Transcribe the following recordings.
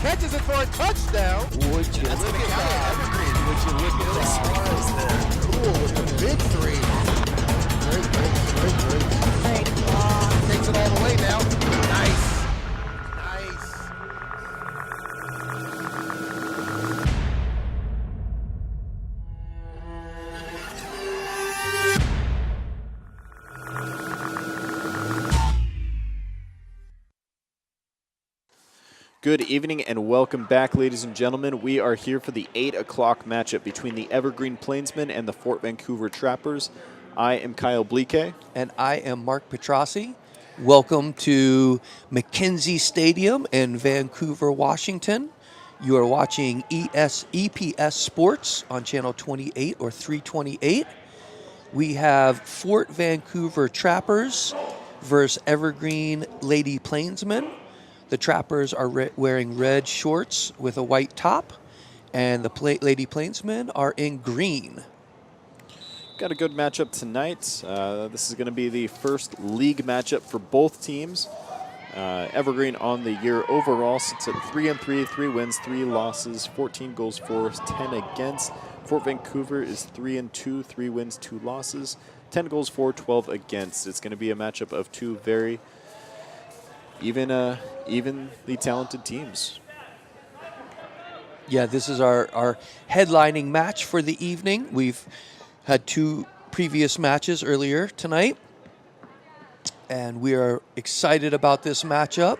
catches it for a touchdown. Would you look at that? Evergreen. Would you look at that? Cool with the big three. Great. Takes it all the way now. Nice. Good evening and welcome back, ladies and gentlemen. We are here for the 8 o'clock matchup between the Evergreen Plainsmen and the Fort Vancouver Trappers. I am Kyle Bleeke. And I am Mark Petrossi. Welcome to McKenzie Stadium in Vancouver, Washington. You are watching EPS Sports on channel 28 or 328. We have Fort Vancouver Trappers versus Evergreen Lady Plainsmen. The Trappers are wearing red shorts with a white top, and the Lady Plainsmen are in green. Got a good matchup tonight. This is going to be the first league matchup for both teams. Evergreen on the year overall sits at 3-3, 3 wins, 3 losses, 14 goals for, 10 against. Fort Vancouver is 3-2, 3 wins, 2 losses, 10 goals for, 12 against. It's going to be a matchup of two very evenly talented teams. Yeah, this is our headlining match for the evening. We've had 2 previous matches earlier tonight, and we are excited about this matchup.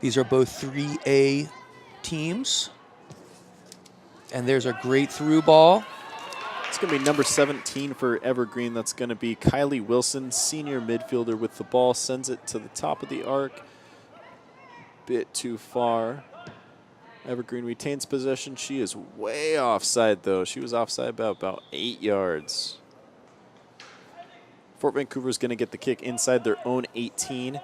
These are both 3A teams, and there's a great through ball. It's going to be number 17 for Evergreen. That's going to be Kylie Wilson, senior midfielder with the ball, sends it to the top of the arc. Bit too far. Evergreen retains possession. She is way offside, though. She was offside by about 8 yards. Fort Vancouver is going to get the kick inside their own 18.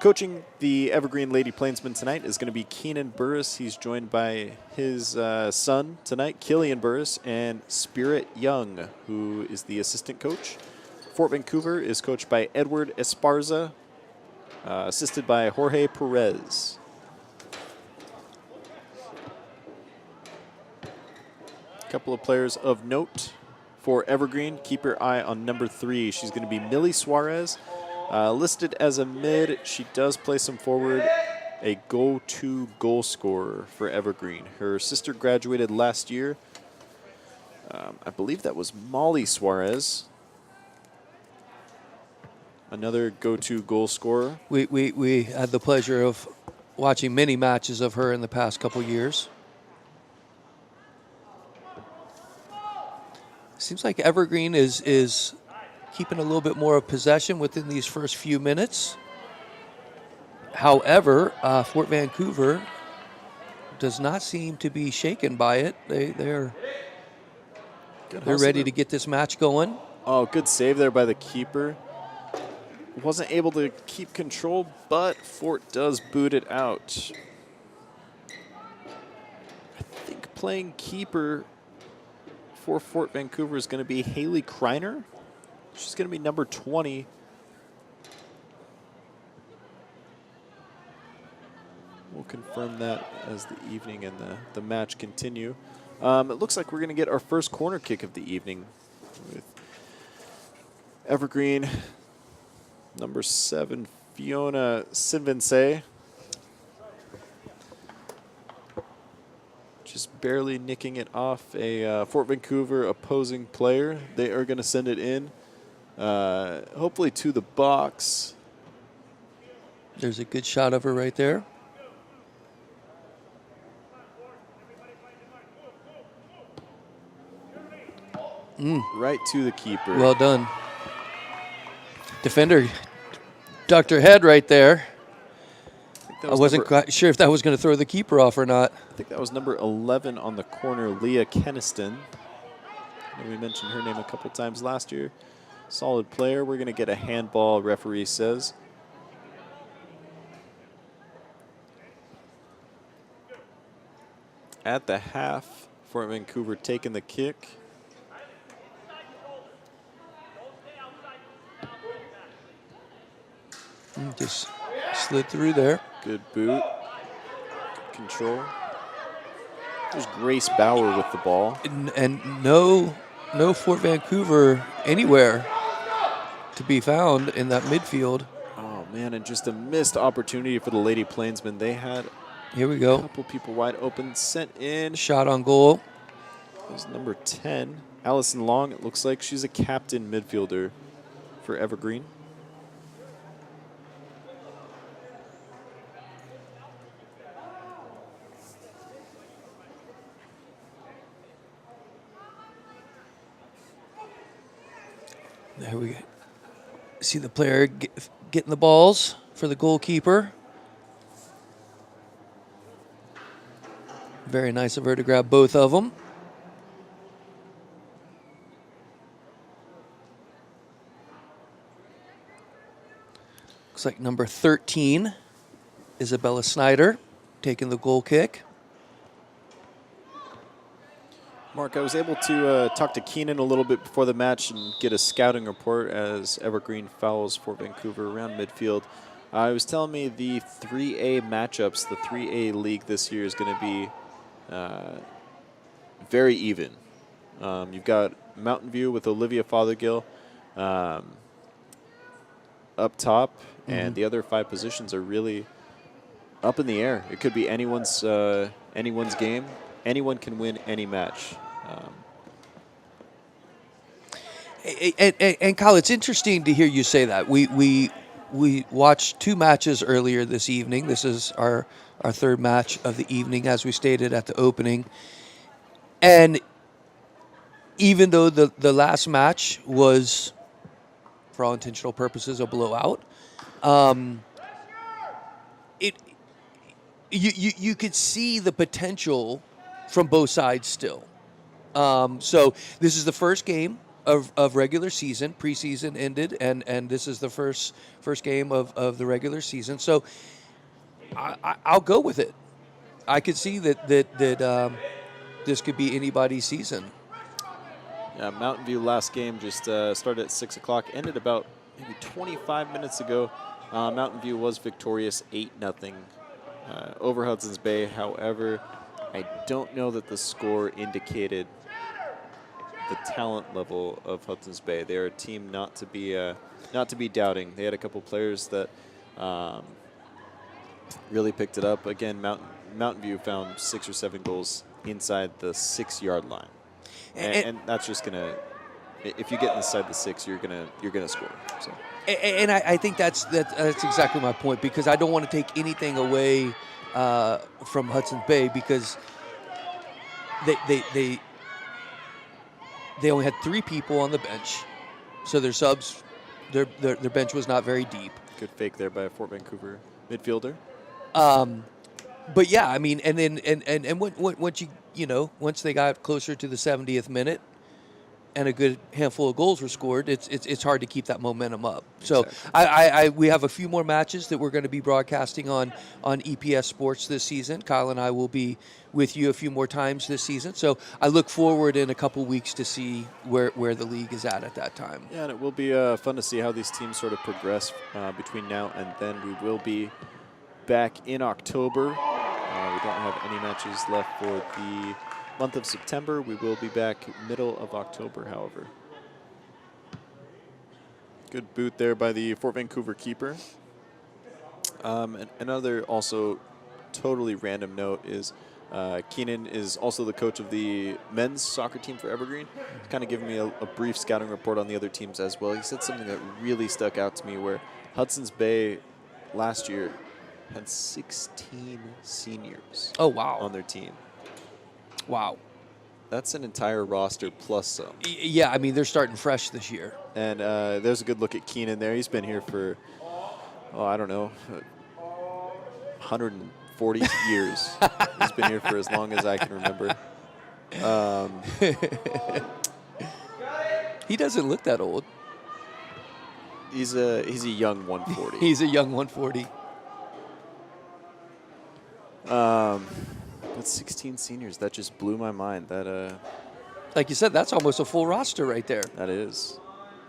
Coaching the Evergreen Lady Plainsmen tonight is going to be Keenan Burris. He's joined by his son tonight, Killian Burris, and Spirit Young, who is the assistant coach. Fort Vancouver is coached by Edward Esparza, assisted by Jorge Perez. A couple of players of note for Evergreen. Keep your eye on number 3. She's going to be Millie Suarez. Listed as a mid, she does play some forward, a go-to goal scorer for Evergreen. Her sister graduated last year. I believe that was Molly Suarez. Another go-to goal scorer. We had the pleasure of watching many matches of her in the past couple years. Seems like Evergreen is keeping a little bit more of possession within these first few minutes. However, Fort Vancouver does not seem to be shaken by it. They're ready to get this match going. Oh, good save there by the keeper. Wasn't able to keep control, but Fort does boot it out. I think playing keeper for Fort Vancouver is going to be Haley Kreiner. She's going to be number 20. We'll confirm that as the evening and the match continue. It looks like we're going to get our first corner kick of the evening with Evergreen, number 7, Fiona Sinvince. Just barely nicking it off a Fort Vancouver opposing player. They are going to send it in, hopefully to the box. There's a good shot of her right there. Right to the keeper. Well done. Defender ducked her head right there. I wasn't quite sure if that was going to throw the keeper off or not. I think that was number 11 on the corner, Leah Keniston. We mentioned her name a couple times last year. Solid player. We're going to get a handball, referee says. At the half, Fort Vancouver taking the kick. Just slid through there. Good boot. control. There's Grace Bauer with the ball. And no Fort Vancouver anywhere to be found in that midfield. Oh, man, and just a missed opportunity for the Lady Plainsmen. They had Here we a go. couple people wide open, sent in. Shot on goal. It was number 10, Allison Long. It looks like she's a captain midfielder for Evergreen. There we go. See the player getting the balls for the goalkeeper. Very nice of her to grab both of them. Looks like number 13, Isabella Snyder, taking the goal kick. Mark, I was able to talk to Keenan a little bit before the match and get a scouting report as Evergreen fouls Fort Vancouver around midfield. He was telling me the 3A matchups, the 3A league this year is going to be very even. You've got Mountain View with Olivia Fothergill up top, and the other 5 positions are really up in the air. It could be anyone's game. Anyone can win any match. And Kyle, it's interesting to hear you say that. We watched 2 matches earlier this evening. This is our third match of the evening, as we stated at the opening. And even though the last match was, for all intentional purposes, a blowout, you could see the potential from both sides still. So this is the first game of regular season. Preseason ended, and this is the first game of the regular season. So I'll go with it. I could see that this could be anybody's season. Yeah, Mountain View last game just started at 6 o'clock, ended about maybe 25 minutes ago. Mountain View was victorious 8-0 over Hudson's Bay. However, I don't know that the score indicated the talent level of Hudson's Bay. They're a team not to be doubting. They had a couple players that really picked it up. Again, Mountain View found 6 or 7 goals inside the 6-yard line, and that's just gonna. If you get inside the 6, you're gonna score. So. And I think that's exactly my point, because I don't want to take anything away from Hudson's Bay, because they only had 3 people on the bench, so their subs, their bench was not very deep. Good fake there by a Fort Vancouver midfielder. But yeah, I mean, and then and once once they got closer to the 70th minute, and a good handful of goals were scored, it's hard to keep that momentum up. So exactly. We have a few more matches that we're going to be broadcasting on EPS Sports this season. Kyle and I will be with you a few more times this season. So I look forward in a couple weeks to see where the league is at that time. Yeah, and it will be fun to see how these teams sort of progress between now and then. We will be back in October. We don't have any matches left for the month of September. We will be back middle of October, however. Good boot there by the Fort Vancouver keeper. And another also totally random note is Keenan is also the coach of the men's soccer team for Evergreen. He's kind of giving me a brief scouting report on the other teams as well. He said something that really stuck out to me, where Hudson's Bay last year had 16 seniors on their team. Wow. That's an entire roster plus some. Yeah, I mean, they're starting fresh this year. And there's a good look at Keenan there. He's been here for, I don't know, 140 years. He's been here for as long as I can remember. He doesn't look that old. He's a young 140. He's a young 140. But 16 seniors, that just blew my mind. That like you said, that's almost a full roster right there. That is.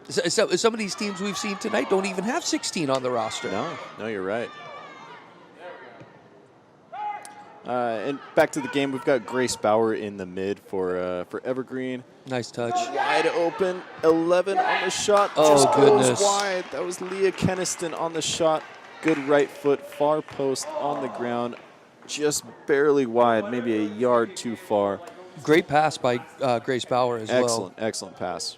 So some of these teams we've seen tonight don't even have 16 on the roster. No, you're right. And back to the game, we've got Grace Bauer in the mid for Evergreen. Nice touch. Wide open, 11 on the shot. Oh, just goodness. goes wide. That was Leah Keniston on the shot. Good right foot, far post on the ground. Just barely wide, maybe a yard too far. Great pass by Grace Bauer as well. Excellent, excellent pass.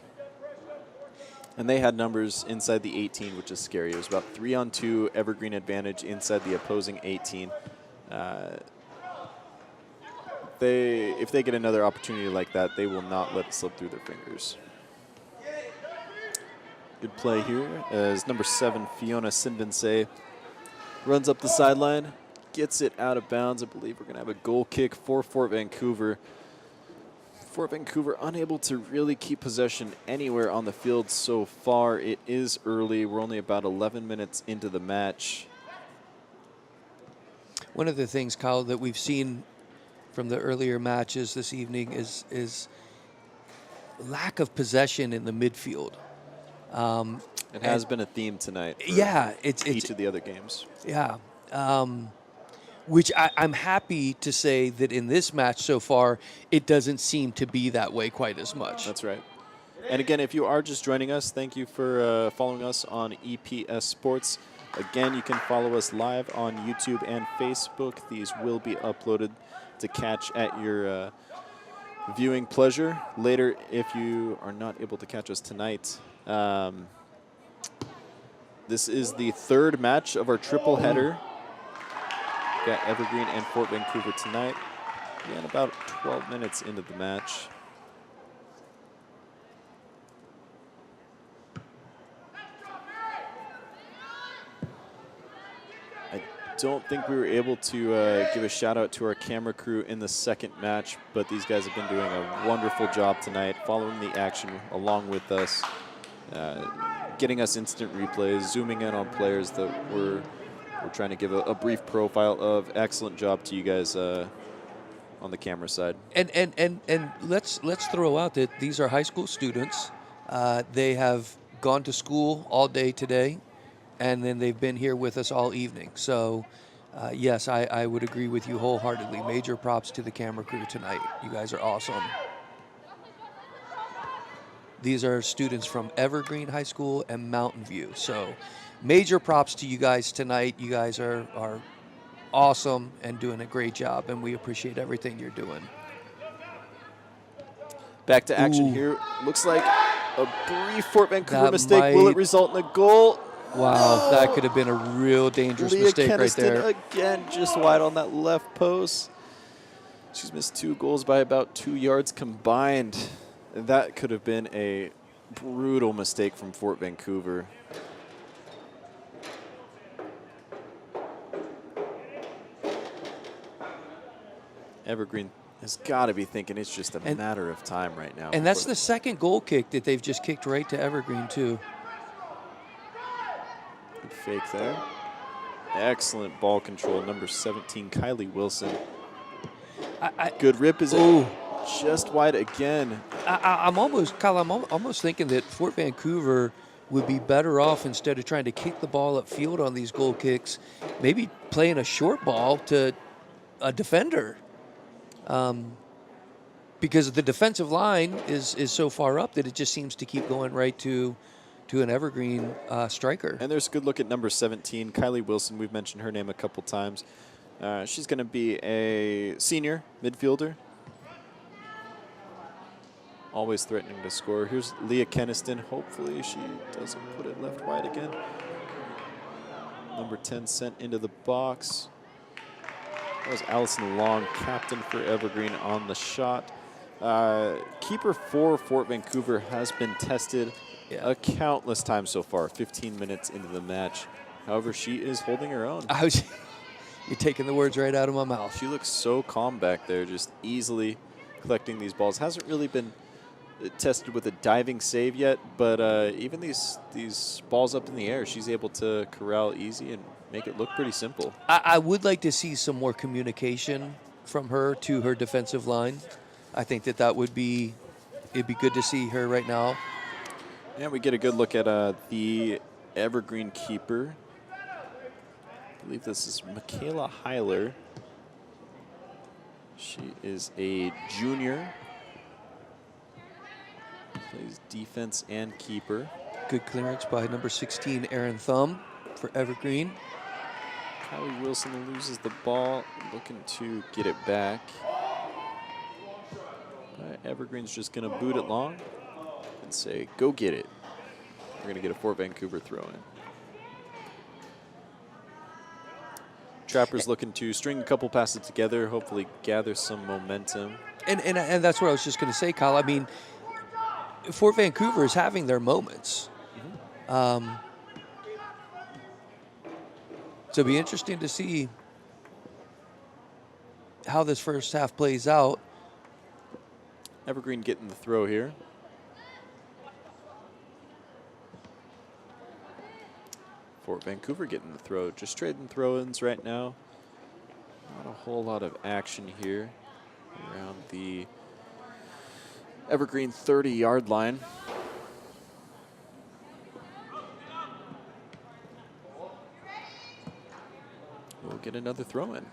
And they had numbers inside the 18, which is scary. It was about 3-on-2 Evergreen advantage inside the opposing 18. If they get another opportunity like that, they will not let it slip through their fingers. Good play here as number 7, Fiona Sinvense, runs up the sideline, gets it out of bounds. I believe we're going to have a goal kick for Fort Vancouver. Fort Vancouver unable to really keep possession anywhere on the field so far. It is early. We're only about 11 minutes into the match. One of the things, Kyle, that we've seen from the earlier matches this evening is lack of possession in the midfield. It has been a theme tonight for it's each of the other games. Yeah. Which I'm happy to say that in this match so far, it doesn't seem to be that way quite as much. That's right. And again, if you are just joining us, thank you for following us on EPS Sports. Again, you can follow us live on YouTube and Facebook. These will be uploaded to catch at your viewing pleasure later if you are not able to catch us tonight. This is the third match of our triple header. We've got Evergreen and Fort Vancouver tonight. Again, about 12 minutes into the match. I don't think we were able to give a shout out to our camera crew in the second match, but these guys have been doing a wonderful job tonight, following the action along with us, getting us instant replays, zooming in on players that we're trying to give a brief profile of. Excellent job to you guys on the camera side. And let's throw out that these are high school students. They have gone to school all day today, and then they've been here with us all evening. So, yes, I would agree with you wholeheartedly. Major props to the camera crew tonight. You guys are awesome. These are students from Evergreen High School and Mountain View. So, major props to you guys tonight. You guys are awesome and doing a great job, and we appreciate everything you're doing. Back to action here. Looks like a brief Fort Vancouver mistake. Will it result in a goal? Wow, that could have been a real dangerous mistake right there. Again, just wide on that left post. She's missed 2 goals by about 2 yards combined. That could have been a brutal mistake from Fort Vancouver. Evergreen has got to be thinking it's just a matter of time right now. And that's the second goal kick that they've just kicked right to Evergreen, too. Good fake there. Excellent ball control. Number 17, Kylie Wilson. Good rip. Is it just wide again? I'm almost thinking that Fort Vancouver would be better off, instead of trying to kick the ball upfield on these goal kicks, maybe playing a short ball to a defender. Because the defensive line is so far up that it just seems to keep going right to an Evergreen striker. And there's a good look at number 17, Kylie Wilson. We've mentioned her name a couple times. She's going to be a senior midfielder. Always threatening to score. Here's Leah Keniston. Hopefully she doesn't put it left wide again. Number 10 sent into the box. That was Allison Long, captain for Evergreen, on the shot. Keeper for Fort Vancouver has been tested a countless times so far, 15 minutes into the match. However, she is holding her own. You're taking the words right out of my mouth. She looks so calm back there, just easily collecting these balls. Hasn't really been tested with a diving save yet, but even these balls up in the air, she's able to corral easy and make it look pretty simple. I would like to see some more communication from her to her defensive line. I think it'd be good to see her right now. Yeah, we get a good look at the Evergreen keeper. I believe this is Michaela Heiler. She is a junior. Plays defense and keeper. Good clearance by number 16, Aaron Thumb for Evergreen. Kylie Wilson loses the ball, looking to get it back. Evergreen's just going to boot it long and say, go get it. We're going to get a Fort Vancouver throw in. Trappers looking to string a couple passes together, hopefully gather some momentum. And that's what I was just going to say, Kyle. I mean, Fort Vancouver is having their moments. So it'll be interesting to see how this first half plays out. Evergreen getting the throw here. Fort Vancouver getting the throw. Just trading throw-ins right now. Not a whole lot of action here around the Evergreen 30-yard line. We'll get another throw-in.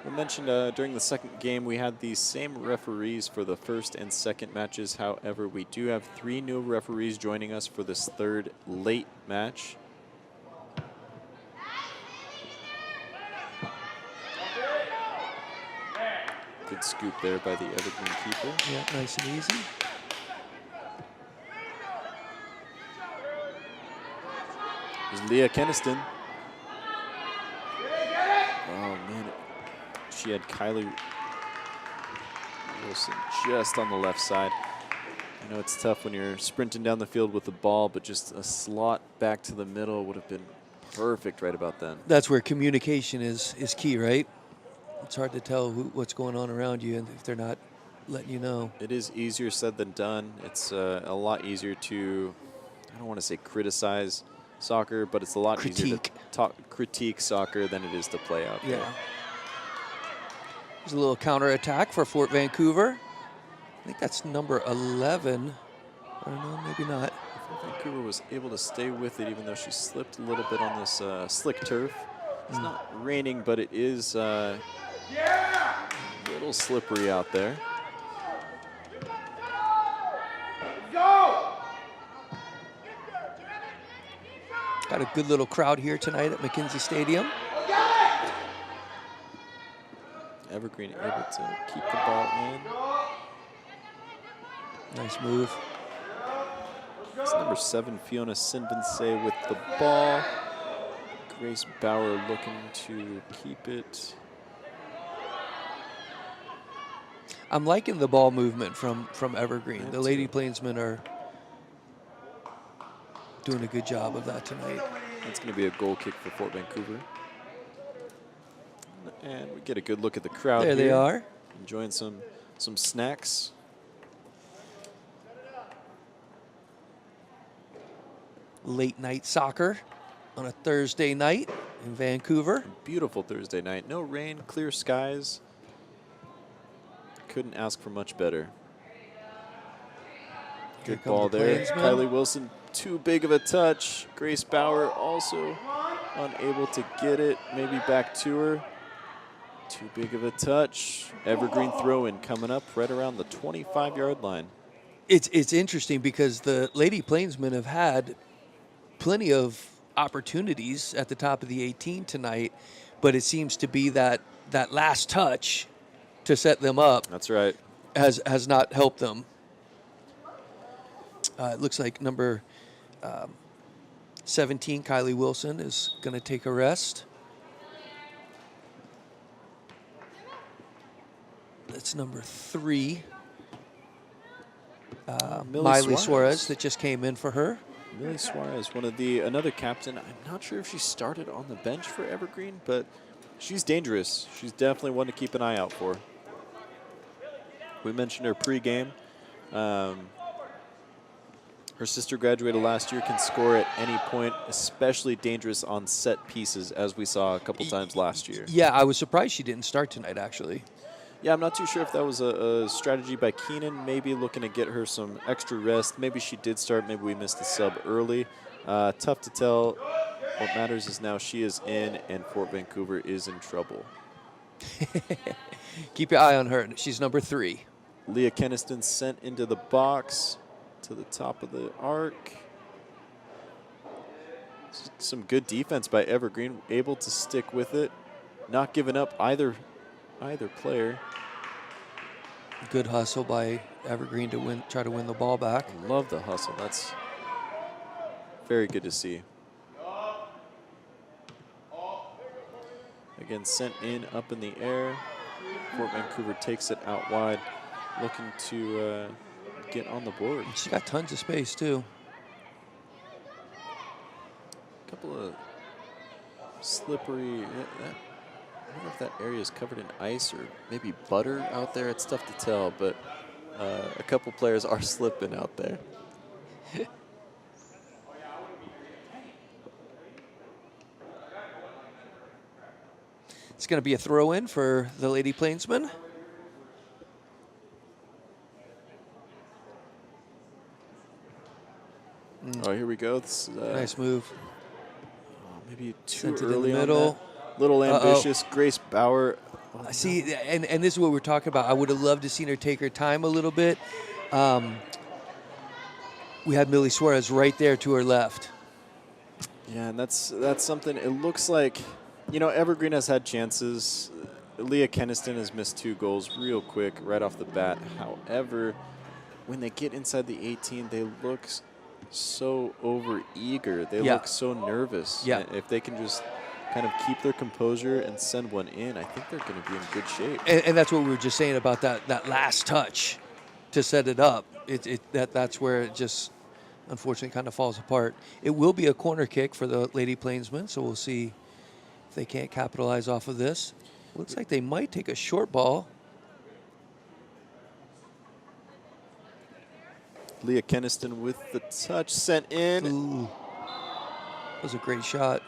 We mentioned during the second game we had the same referees for the first and second matches. However, we do have 3 new referees joining us for this third late match. Good scoop there by the Evergreen keeper. Yeah, nice and easy. There's Leah Keniston. Oh, man. She had Kylie Wilson just on the left side. I know it's tough when you're sprinting down the field with the ball, but just a slot back to the middle would have been perfect right about then. That's where communication is key, right? It's hard to tell what's going on around you if they're not letting you know. It is easier said than done. It's a lot easier to, I don't want to say criticize soccer, but it's a lot easier to critique soccer than it is to play out there. Yeah. There's a little counterattack for Fort Vancouver. I think that's number 11. Or no, maybe not. Fort Vancouver was able to stay with it even though she slipped a little bit on this slick turf. It's not raining, but it is a little slippery out there. Got a good little crowd here tonight at McKenzie Stadium. Evergreen able to keep the ball in. Nice move. It's number 7, Fiona Sinvense with the ball. Grace Bauer looking to keep it. I'm liking the ball movement from Evergreen. Me The too. Lady Plainsmen are doing a good job of that tonight. That's going to be a goal kick for Fort Vancouver. And we get a good look at the crowd There here. they are. Enjoying some snacks. Late night soccer on a Thursday night in Vancouver. Beautiful Thursday night. No rain, clear skies. Couldn't ask for much better. Here Good come ball the there. Plainsmen. Kylie Wilson, too big of a touch. Grace Bauer also unable to get it. Maybe back to her. Too big of a touch. Evergreen throw-in coming up right around the 25-yard line. It's interesting because the Lady Plainsmen have had plenty of opportunities at the top of the 18 tonight, but it seems to be that last touch to set them up That's right. has not helped them. It looks like number 17, Kylie Wilson, is going to take a rest. That's number 3, Miley Suarez, that just came in for her. Millie Suarez, another captain. I'm not sure if she started on the bench for Evergreen, but she's dangerous. She's definitely one to keep an eye out for. We mentioned her pregame. Her sister graduated last year, can score at any point, especially dangerous on set pieces, as we saw a couple times last year. Yeah, I was surprised she didn't start tonight, actually. Yeah, I'm not too sure if that was a strategy by Keenan, maybe looking to get her some extra rest. Maybe she did start, maybe we missed the sub early. Tough to tell. What matters is now she is in, and Fort Vancouver is in trouble. Keep your eye on her. She's number 3. Leah Keniston sent into the box to the top of the arc. Some good defense by Evergreen, able to stick with it, not giving up either player. Good hustle by Evergreen to try to win the ball back. I love the hustle. That's very good to see. Again, sent in up in the air. Fort Vancouver takes it out wide, looking to get on the board. She's got tons of space, too. A couple of slippery. I wonder if that area is covered in ice or maybe butter out there. It's tough to tell, but a couple players are slipping out there. It's going to be a throw-in for the Lady Plainsmen. Oh, here we go. This is, Nice move. maybe too Sent it in early the on middle. that. Little ambitious. Grace Bauer. Oh, See, and this is what we're talking about. I would have loved to seen her take her time a little bit. We had Millie Suarez right there to her left. Yeah, and that's something. It looks like, Evergreen has had chances. Leah Keniston has missed 2 goals real quick right off the bat. However, when they get inside the 18, they look so over-eager. They look so nervous. Yeah. And if they can just kind of keep their composure and send one in, I think they're going to be in good shape. And that's what we were just saying about that last touch to set it up. That's where it just unfortunately kind of falls apart. It will be a corner kick for the Lady Plainsmen, so we'll see if they can't capitalize off of this. Looks like they might take a short ball. Leah Keniston with the touch sent in. Ooh. That was a great shot.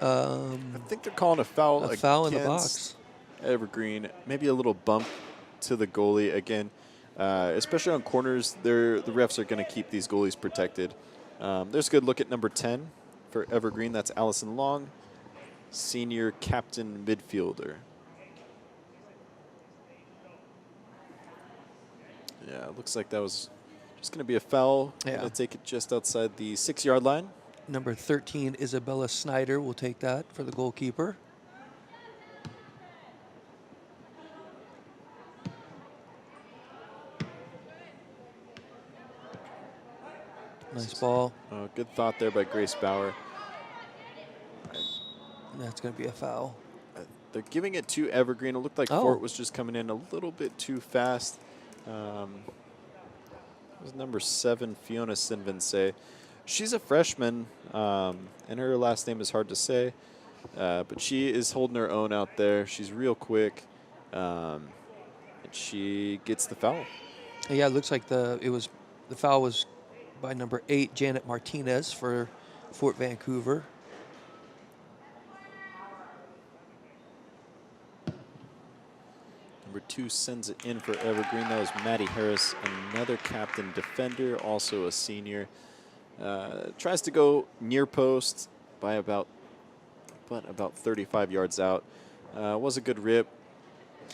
I think they're calling a foul. A foul in the against box. Evergreen. Maybe a little bump to the goalie again. Especially on corners, the refs are going to keep these goalies protected. There's a good look at number 10 for Evergreen. That's Allison Long, senior captain midfielder. Yeah, it looks like that was just going to be a foul. Yeah. Going to take it just outside the 6-yard line. Number 13, Isabella Snyder, will take that for the goalkeeper. Nice ball. Good thought there by Grace Bauer. And that's going to be a foul. They're giving it to Evergreen. It looked like Fort was just coming in a little bit too fast. It was number 7, Fiona Sinvince. She's a freshman, and her last name is hard to say, but she is holding her own out there. She's real quick, and she gets the foul. Yeah, it looks like the foul was by number 8, Janet Martinez for Fort Vancouver. Number 2 sends it in for Evergreen. That was Maddie Harris, another captain defender, also a senior. Tries to go near post by about 35 yards out. Was a good rip.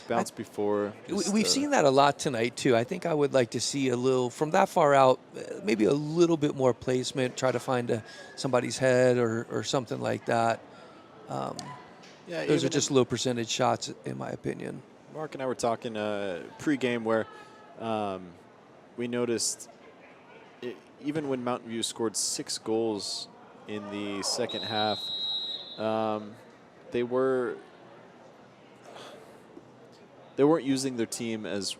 Bounced before. We've seen that a lot tonight, too. I think I would like to see a little, from that far out, maybe a little bit more placement, try to find somebody's head or something like that. Yeah, those are just low percentage shots, in my opinion. Mark and I were talking pre-game where we noticed even when Mountain View scored 6 goals in the second half, they weren't using their team as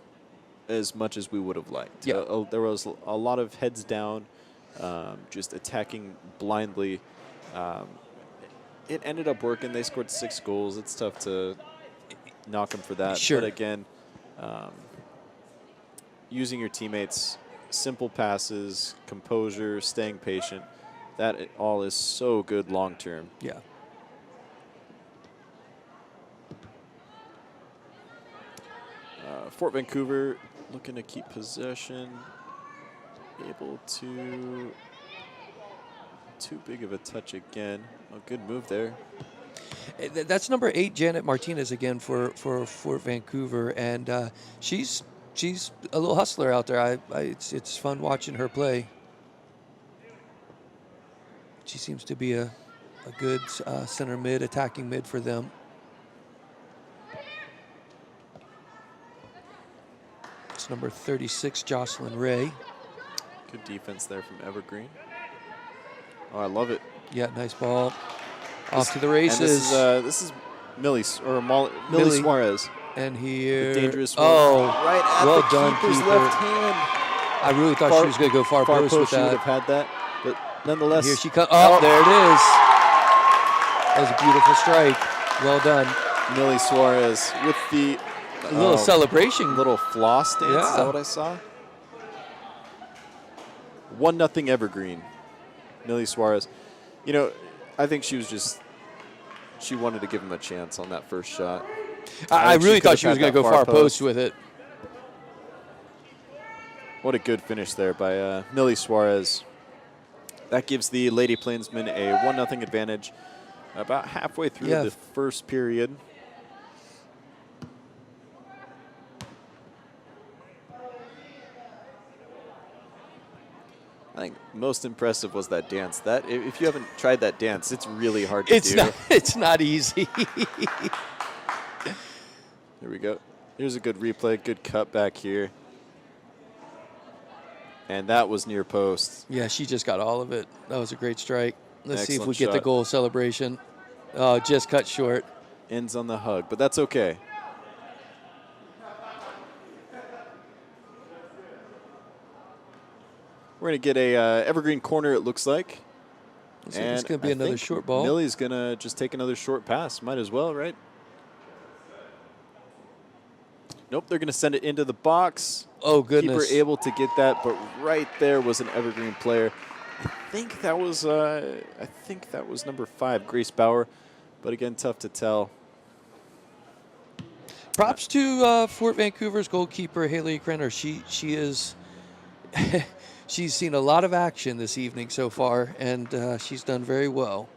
much as we would have liked. Yeah. There was a lot of heads down, just attacking blindly. It ended up working. They scored 6 goals. It's tough to knock them for that. Sure. But again, using your teammates, simple passes, composure, staying patient, that all is so good long term. Yeah. Fort Vancouver looking to keep possession, able to too big of a touch again. Oh, good move there. That's number 8, Janet Martinez again for Fort Vancouver, and she's a little hustler out there. It's fun watching her play. She seems to be a good center mid, attacking mid for them. It's number 36, Jocelyn Ray. Good defense there from Evergreen. Oh, I love it. Yeah, nice ball. Off to the races. And this is Millie Suarez. And here, the dangerous one. Oh, right at well the done, keeper's keeper. left hand. I really thought she was going to go far post with She would that. have had that, but nonetheless. Here she comes. Oh, there it is. That was a beautiful strike. Well done. Millie Suarez with the a little celebration. Little floss dance. Yeah. Is that what I saw? 1-0 Evergreen. Millie Suarez. You know, I think she wanted to give him a chance on that first shot. I really thought she was going to go far post with it. What a good finish there by Millie Suarez. That gives the Lady Plainsmen a 1-0 advantage about halfway through the first period. I think most impressive was that dance. That if you haven't tried that dance, it's really hard to do. It's not easy. There we go. Here's a good replay, good cut back here. And that was near post. Yeah, she just got all of it. That was a great strike. Let's see if we Excellent get the shot. goal celebration. Oh, just cut short. Ends on the hug, but that's okay. We're going to get a Evergreen corner, it looks like. Looks like it's going to be another short ball. Millie's going to just take another short pass. Might as well, right? Nope, they're going to send it into the box. Oh, goodness. Keeper able to get that, but right there was an Evergreen player. I think that was number 5, Grace Bauer. But again, tough to tell. Props to Fort Vancouver's goalkeeper, Haley Krenner. She is... She's seen a lot of action this evening so far, and she's done very well.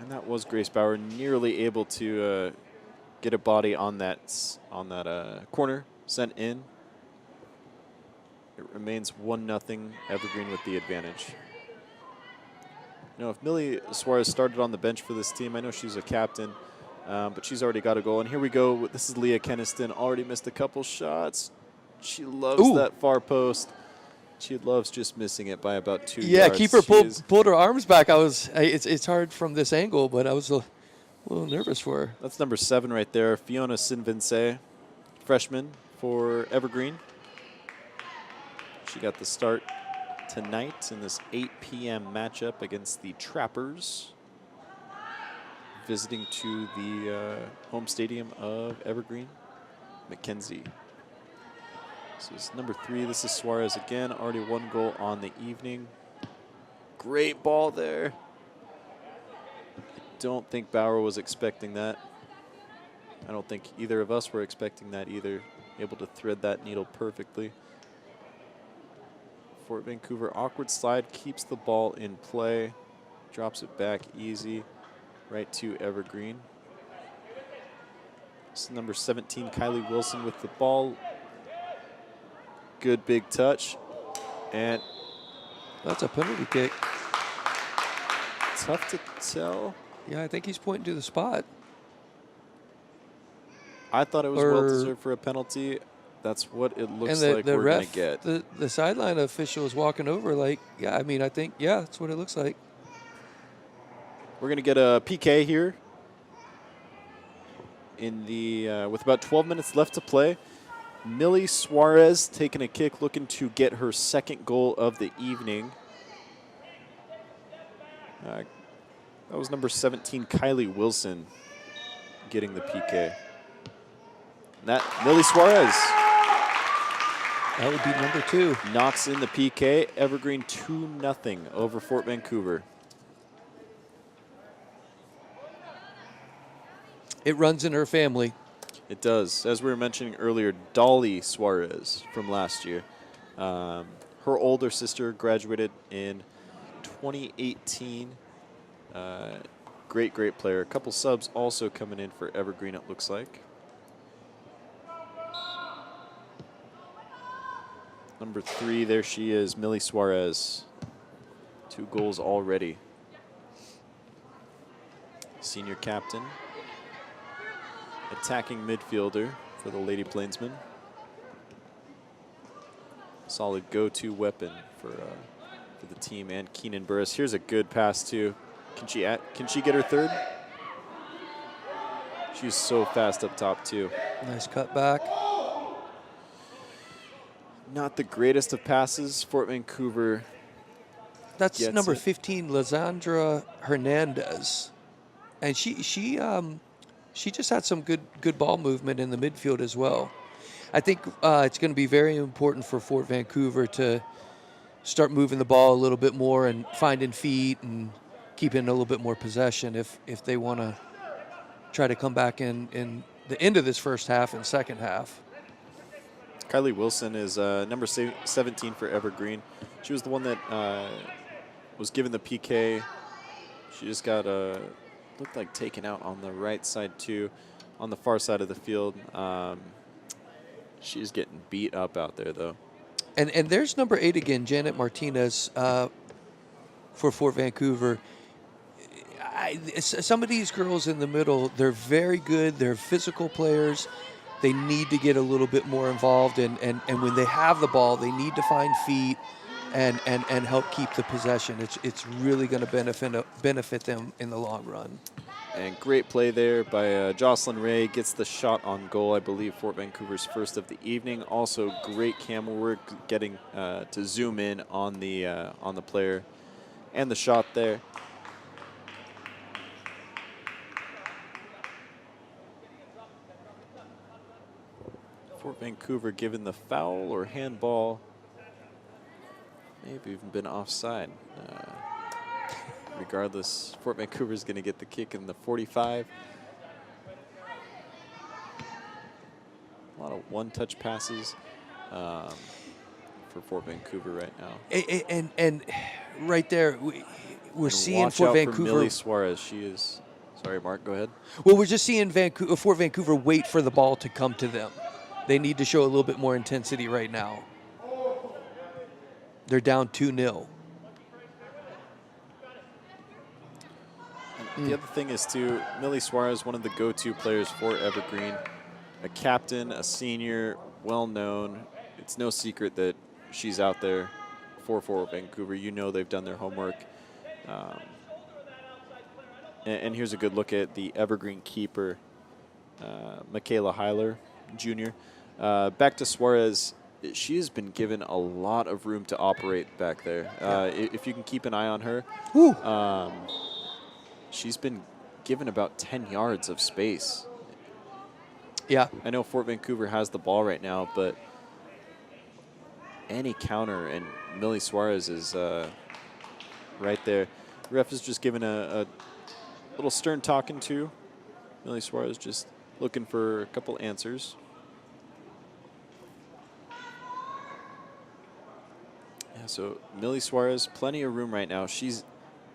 And that was Grace Bauer, nearly able to get a body on that corner, sent in. It remains 1-0 Evergreen with the advantage. You know, if Millie Suarez started on the bench for this team, I know she's a captain, but she's already got a goal. And here we go. This is Leah Keniston. Already missed a couple shots. She loves that far post. She loves just missing it by about 2 yards. Yeah, keeper pulled her arms back. It's hard from this angle, but I was a little nervous for her. That's number 7 right there, Fiona Sinvince, freshman for Evergreen. She got the start tonight in this 8 p.m. matchup against the Trappers, visiting to the home stadium of Evergreen, McKenzie. So it's number 3. This is Suarez again. Already 1 goal on the evening. Great ball there. I don't think Bauer was expecting that. I don't think either of us were expecting that either. Able to thread that needle perfectly. Fort Vancouver, awkward slide, keeps the ball in play. Drops it back easy right to Evergreen. This is number 17, Kylie Wilson with the ball. Good big touch, and that's a penalty kick. Tough to tell. Yeah, I think he's pointing to the spot. I thought it was well deserved for a penalty. That's what it looks like we're going to get. The sideline official is walking over like, yeah, I mean, I think, yeah, that's what it looks like. We're going to get a PK here in the with about 12 minutes left to play. Millie Suarez taking a kick, looking to get her 2nd goal of the evening. That was number 17, Kylie Wilson, getting the PK. And that Millie Suarez. That would be number 2. Knocks in the PK. Evergreen 2-0 over Fort Vancouver. It runs in her family. It does. As we were mentioning earlier, Dolly Suarez from last year. Her her older sister graduated in 2018. Great player. A couple subs also coming in for Evergreen, it looks like. Number 3, there she is, Millie Suarez. 2 goals already. Senior captain. Attacking midfielder for the Lady Plainsmen. Solid go-to weapon for the team and Keenan Burris. Here's a good pass too. Can she get her third? She's so fast up top too. Nice cut back. Not the greatest of passes. Fort Vancouver. That's number it. 15, Lizandra Hernandez, and she just had some good ball movement in the midfield as well. I think it's going to be very important for Fort Vancouver to start moving the ball a little bit more and finding feet and keeping a little bit more possession if they want to try to come back in the end of this first half and second half. Kylie Wilson is number 17 for Evergreen. She was the one that was given the PK. She just got looked like taken out on the right side too, on the far side of the field. She's getting beat up out there though. And there's number 8 again, Janet Martinez for Fort Vancouver. Some of these girls in the middle, they're very good. They're physical players. They need to get a little bit more involved, and when they have the ball, they need to find feet and help keep the possession. It's really going to benefit them in the long run. And great play there by Jocelyn Ray. Gets the shot on goal, I believe, Fort Vancouver's first of the evening. Also great camera work, getting to zoom in on the player and the shot there. Fort Vancouver given the foul or handball. Maybe even been offside. Regardless, Fort Vancouver is going to get the kick in the 45. A lot of one-touch passes for Fort Vancouver right now. And right there, we're seeing watch Fort out Vancouver. for Millie Suarez. She is. Sorry, Mark. Go ahead. Well, we're just seeing Fort Vancouver wait for the ball to come to them. They need to show a little bit more intensity right now. They're down 2-0. The other thing is, too, Millie Suarez, one of the go-to players for Evergreen. A captain, a senior, well-known. It's no secret that she's out there for Fort Vancouver. You know they've done their homework. And here's a good look at the Evergreen keeper, Michaela Heiler, Jr. Back to Suarez. She has been given a lot of room to operate back there. If you can keep an eye on her, she's been given about 10 yards of space. Yeah. I know Fort Vancouver has the ball right now, but any counter, and Millie Suarez is right there. Ref is just giving a little stern talking to. Millie Suarez just looking for a couple answers. Yeah, so Millie Suarez, plenty of room right now. She's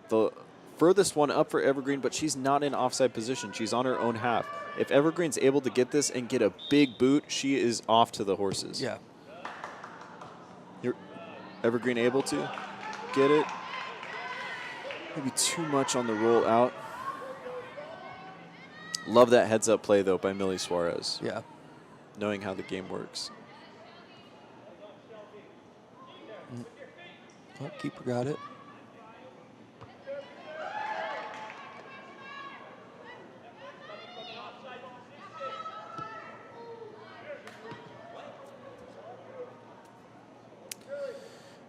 the furthest one up for Evergreen, but she's not in offside position. She's on her own half. If Evergreen's able to get this and get a big boot, she is off to the horses. Yeah. Evergreen able to get it. Maybe too much on the roll out. Love that heads-up play, though, by Millie Suarez. Yeah. Knowing how the game works. Oh, keeper got it.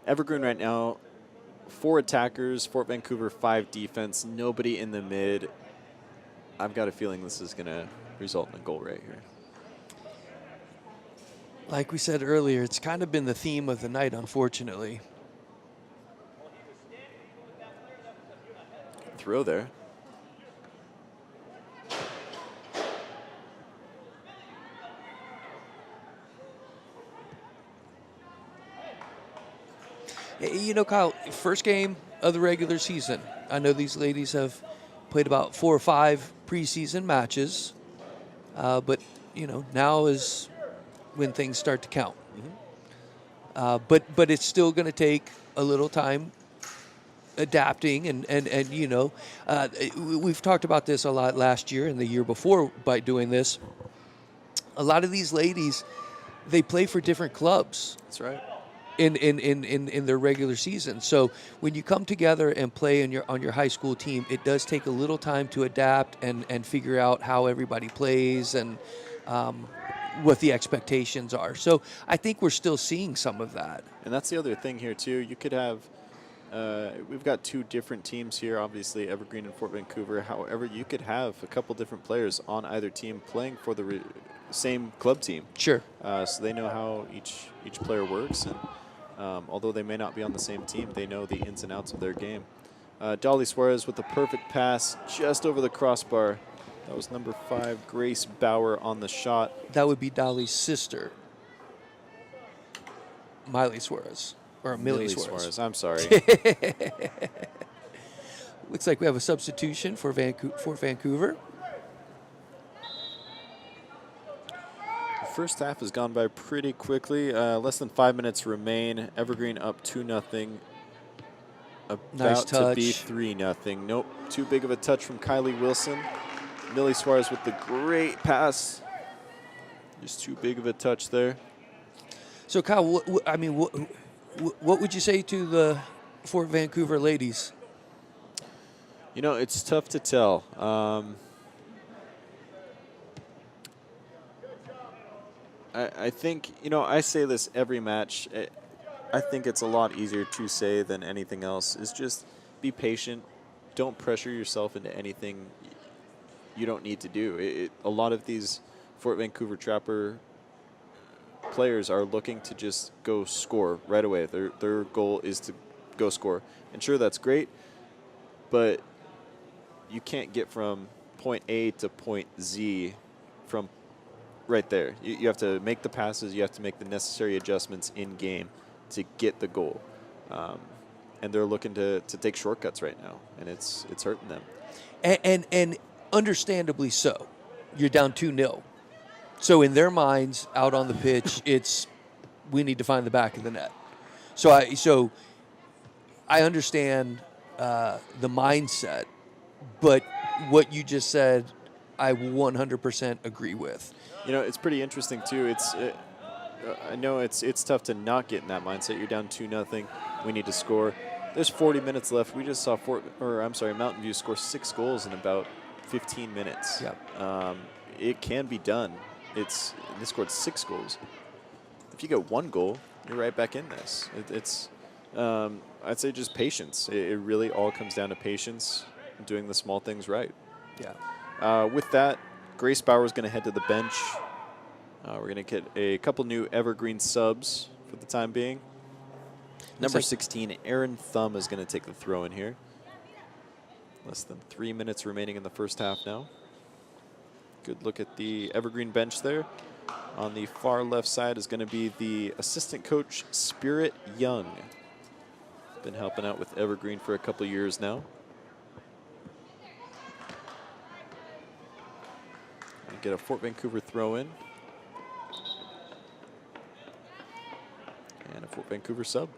Evergreen right now, 4 attackers, Fort Vancouver 5 defense, nobody in the mid. I've got a feeling this is going to result in a goal right here. Like we said earlier, it's kind of been the theme of the night, unfortunately. Throw there. You know, Kyle, first game of the regular season. I know these ladies have played about 4 or 5 preseason matches, but you know now is when things start to count. But it's still going to take a little time adapting and you know, we've talked about this a lot last year and the year before by doing this. A lot of these ladies, they play for different clubs. That's right. In their regular season. So when you come together and play on your high school team, it does take a little time to adapt and figure out how everybody plays and what the expectations are. So I think we're still seeing some of that. And that's the other thing here too. You could have we've got 2 different teams here, obviously Evergreen and Fort Vancouver. However, you could have a couple different players on either team playing for the same club team. Sure. So they know how each player works, and although they may not be on the same team, they know the ins and outs of their game. Dolly Suarez with the perfect pass just over the crossbar. That was number 5, Grace Bauer, on the shot. That would be Dolly's sister, Miley Suarez. Or Millie Suarez. I'm sorry. Looks like we have a substitution for Vancouver. The first half has gone by pretty quickly. Less than 5 minutes remain. Evergreen up 2-0. Nice About to be touch. 3-0. Nope. Too big of a touch from Kylie Wilson. Millie Suarez with the great pass. Just too big of a touch there. So, Kyle, what would you say to the Fort Vancouver ladies? You know, it's tough to tell. I think, you know, I say this every match. I think it's a lot easier to say than anything else. Is just be patient. Don't pressure yourself into anything you don't need to do. A lot of these Fort Vancouver Trapper players are looking to just go score right away. Their goal is to go score. And sure, that's great, but you can't get from point A to point Z from right there. You have to make the passes. You have to make the necessary adjustments in game to get the goal. And they're looking to take shortcuts right now, and it's hurting them. And understandably so. You're down 2-0. So in their minds, out on the pitch, it's we need to find the back of the net. So I understand the mindset, but what you just said, I 100% agree with. You know, it's pretty interesting too. I know it's tough to not get in that mindset. You're down 2-0. We need to score. There's 40 minutes left. We just saw Mountain View score 6 goals in about 15 minutes. Yep. It can be done. They scored 6 goals. If you get 1 goal, you're right back in this. I'd say just patience. It really all comes down to patience, doing the small things right. Yeah. With that, Grace Bauer is going to head to the bench. We're going to get a couple new Evergreen subs for the time being. Number 16, Aaron Thumb, is going to take the throw in here. Less than 3 minutes remaining in the first half now. Good look at the Evergreen bench there. On the far left side is going to be the assistant coach, Spirit Young. Been helping out with Evergreen for a couple years now. Get a Fort Vancouver throw in. And a Fort Vancouver sub.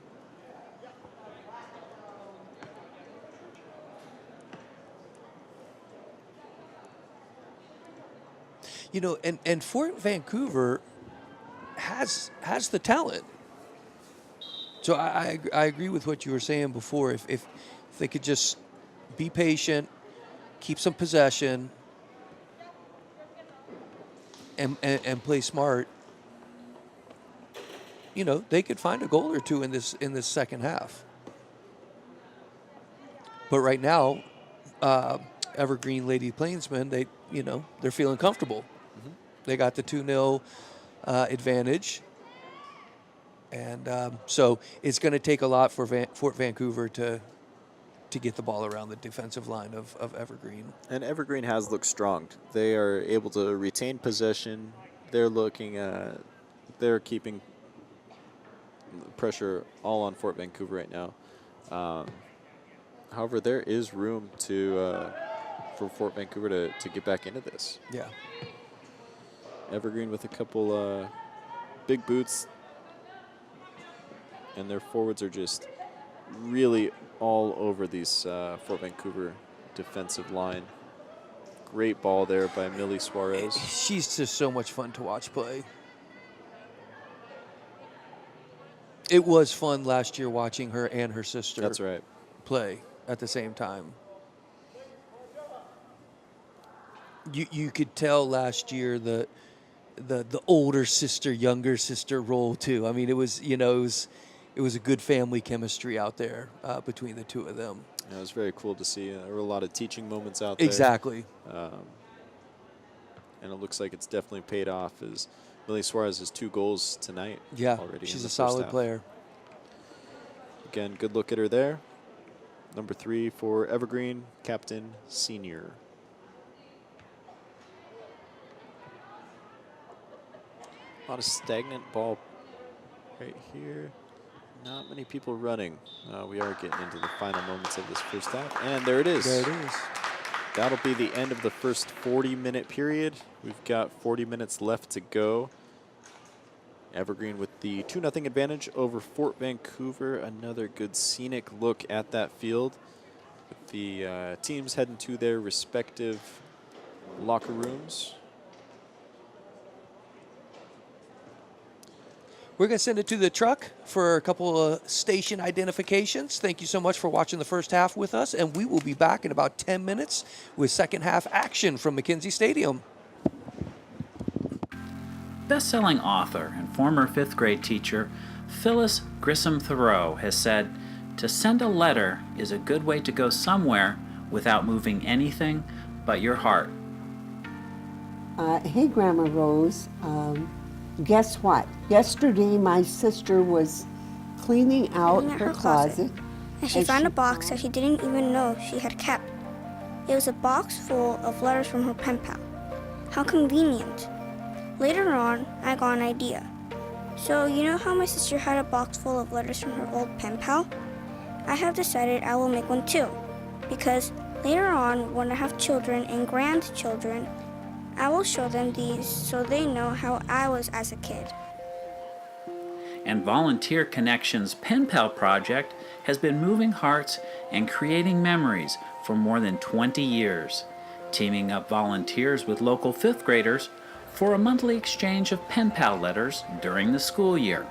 You know, and Fort Vancouver has the talent. So I agree with what you were saying before. If they could just be patient, keep some possession, and play smart, you know, they could find a goal or two in this second half. But right now, Evergreen Lady Plainsmen, they're feeling comfortable. Mm-hmm. They got the 2-0 advantage. And so it's going to take a lot for Fort Vancouver to get the ball around the defensive line of Evergreen. And Evergreen has looked strong. They are able to retain possession. They're keeping pressure all on Fort Vancouver right now. However, there is room for Fort Vancouver to get back into this. Yeah. Evergreen with a couple big boots, and their forwards are just really all over these Fort Vancouver defensive line. Great ball there by Millie Suarez. She's just so much fun to watch play. It was fun last year watching her and her sister. That's right. Play at the same time. You could tell last year the older sister, younger sister role too. I mean, it was a good family chemistry out there between the two of them. Yeah, it was very cool to see. There were a lot of teaching moments out there. Exactly. And it looks like it's definitely paid off as Millie Suarez has 2 goals tonight. Yeah, already she's in the a first solid half. player. Again, good look at her there. Number 3 for Evergreen, Captain Senior. A lot of stagnant ball right here. Not many people running. We are getting into the final moments of this first half. And there it is. There it is. That'll be the end of the first 40-minute period. We've got 40 minutes left to go. Evergreen with the 2-0 advantage over Fort Vancouver. Another good scenic look at that field. With the teams heading to their respective locker rooms. We're going to send it to the truck for a couple of station identifications. Thank you so much for watching the first half with us, and we will be back in about 10 minutes with second half action from McKenzie Stadium. Best-selling author and former 5th grade teacher Phyllis Grissom-Thoreau has said, "To send a letter is a good way to go somewhere without moving anything but your heart." Hey, Grandma Rose. Guess what? Yesterday, my sister was cleaning out her closet. And she found a box that she didn't even know she had kept. It was a box full of letters from her pen pal. How convenient. Later on, I got an idea. So, you know how my sister had a box full of letters from her old pen pal? I have decided I will make one too. Because later on, when I have children and grandchildren, I will show them these so they know how I was as a kid. And Volunteer Connections Pen Pal project has been moving hearts and creating memories for more than 20 years, teaming up volunteers with local 5th graders for a monthly exchange of pen pal letters during the school year.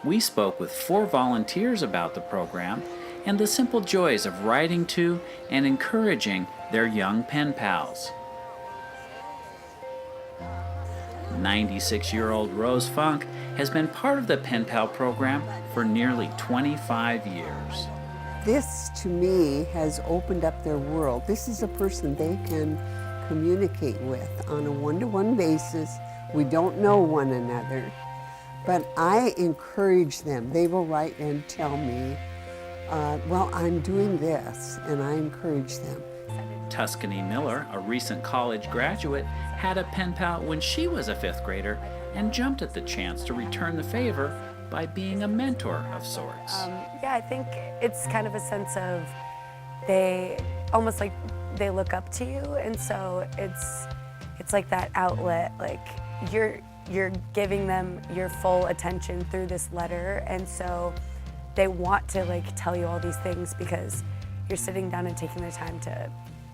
We spoke with 4 volunteers about the program and the simple joys of writing to and encouraging their young pen pals. 96-year-old Rose Funk has been part of the Pen Pal program for nearly 25 years. This, to me, has opened up their world. This is a person they can communicate with on a one-to-one basis. We don't know one another, but I encourage them. They will write and tell me, well, I'm doing this, and I encourage them. Tuscany Miller, a recent college graduate, had a pen pal when she was a 5th grader and jumped at the chance to return the favor by being a mentor of sorts. Yeah, I think it's kind of a sense of they almost like they look up to you, and so it's like that outlet, like you're giving them your full attention through this letter, and so they want to like tell you all these things because you're sitting down and taking the time to,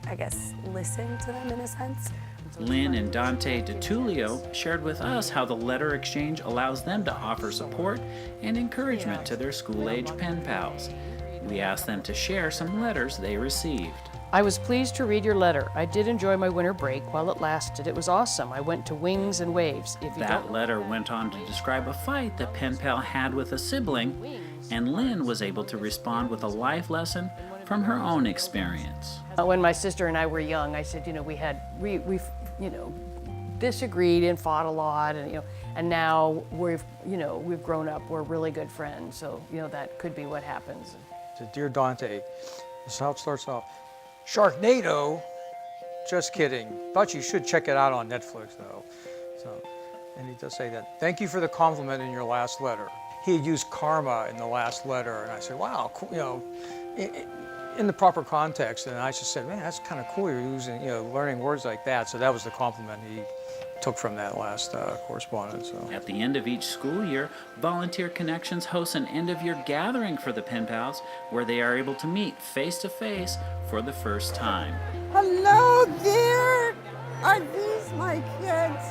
I guess, listen to them in a sense. Lynn and Dante DiTullio shared with us how the letter exchange allows them to offer support and encouragement to their school-age pen pals. We asked them to share some letters they received. I was pleased to read your letter. I did enjoy my winter break while it lasted. It was awesome. I went to Wings and Waves. That letter went on to describe a fight the pen pal had with a sibling, and Lynn was able to respond with a life lesson from her own experience. When my sister and I were young, I said, we disagreed and fought a lot, and now we've grown up. We're really good friends. So, that could be what happens. To Dear Dante, this is how it starts off. Sharknado, just kidding. Thought you should check it out on Netflix though. So, and he does say that. Thank you for the compliment in your last letter. he had used karma in the last letter, and I said, wow, cool, you know, in the proper context. And I just said, man, that's kind of cool. You're using, you know, learning words like that. So that was the compliment he took from that last correspondence. So. At the end of each school year, Volunteer Connections hosts an end-of-year gathering for the pen pals where they are able to meet face-to-face for the first time. Hello there! Are these my kids?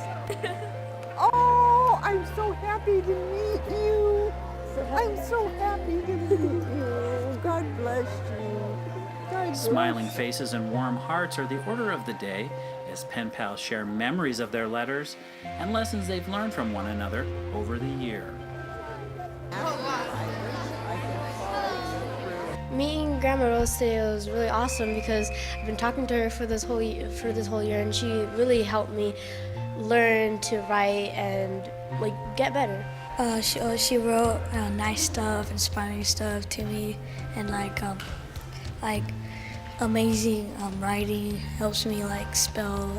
Oh, I'm so happy to meet you. I'm so happy to meet you. God bless you. God bless Smiling faces and warm hearts are the order of the day as pen pals share memories of their letters and lessons they've learned from one another over the year. Meeting Grandma Rose today was really awesome because I've been talking to her for this whole year, and she really helped me learn to write and like get better. She wrote nice stuff, inspiring stuff to me, and like amazing writing helps me like spell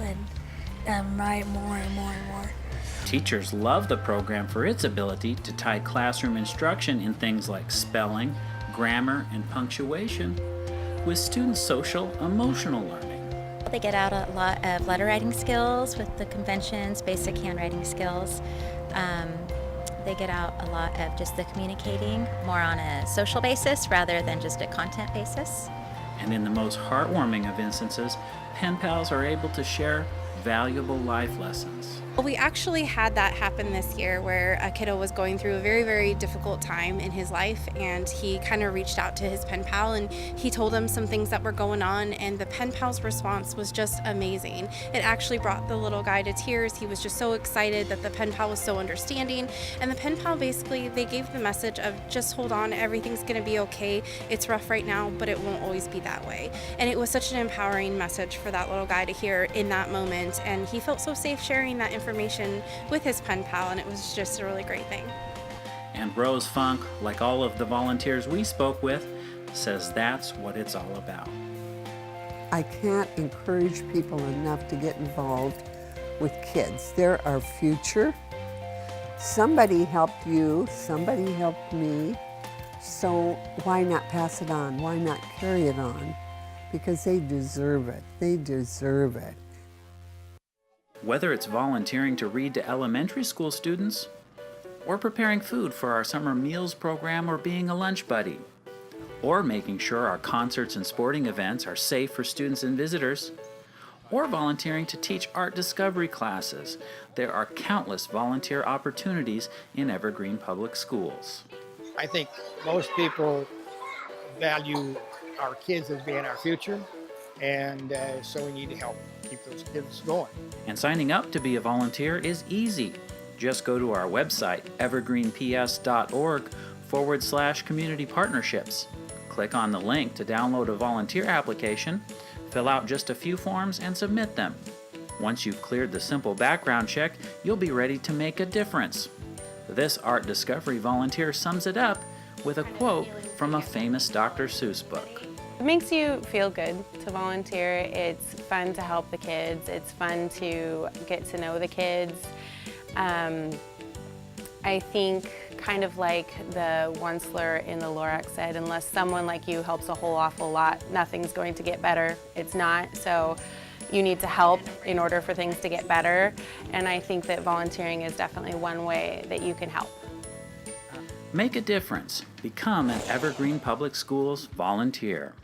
and write more and more and more. Teachers love the program for its ability to tie classroom instruction in things like spelling, grammar, and punctuation with students' social, emotional learning. They get out a lot of letter writing skills with the conventions, basic handwriting skills. They get out a lot of just the communicating more on a social basis rather than just a content basis. And in the most heartwarming of instances, pen pals are able to share valuable life lessons. We actually had that happen this year where a kiddo was going through a very, very difficult time in his life, and he kind of reached out to his pen pal and he told him some things that were going on, and the pen pal's response was just amazing. It actually brought the little guy to tears. He was just so excited that the pen pal was so understanding, and the pen pal basically, they gave the message of just hold on, everything's gonna be okay. It's rough right now, but it won't always be that way. And it was such an empowering message for that little guy to hear in that moment, and he felt so safe sharing that information with his pen pal, and it was just a really great thing. And Rose Funk, like all of the volunteers we spoke with, says that's what it's all about. I can't encourage people enough to get involved with kids. They're our future. Somebody helped you, somebody helped me, so why not pass it on? Why not carry it on? Because they deserve it. They deserve it. Whether it's volunteering to read to elementary school students, or preparing food for our summer meals program, or being a lunch buddy, or making sure our concerts and sporting events are safe for students and visitors, or volunteering to teach art discovery classes, there are countless volunteer opportunities in Evergreen Public Schools. I think most people value our kids as being our future, and so we need to help keep those kids going. And signing up to be a volunteer is easy. Just go to our website, evergreenps.org/community partnerships. Click on the link to download a volunteer application, fill out just a few forms, and submit them. Once you've cleared the simple background check, you'll be ready to make a difference. This art discovery volunteer sums it up with a quote from a famous Dr. Seuss book. It makes you feel good to volunteer. It's fun to help the kids. It's fun to get to know the kids. I think kind of like the one slur in the Lorax said, unless someone like you helps a whole awful lot, nothing's going to get better. It's not. So you need to help in order for things to get better. And I think that volunteering is definitely one way that you can help. Make a difference. Become an Evergreen Public Schools volunteer.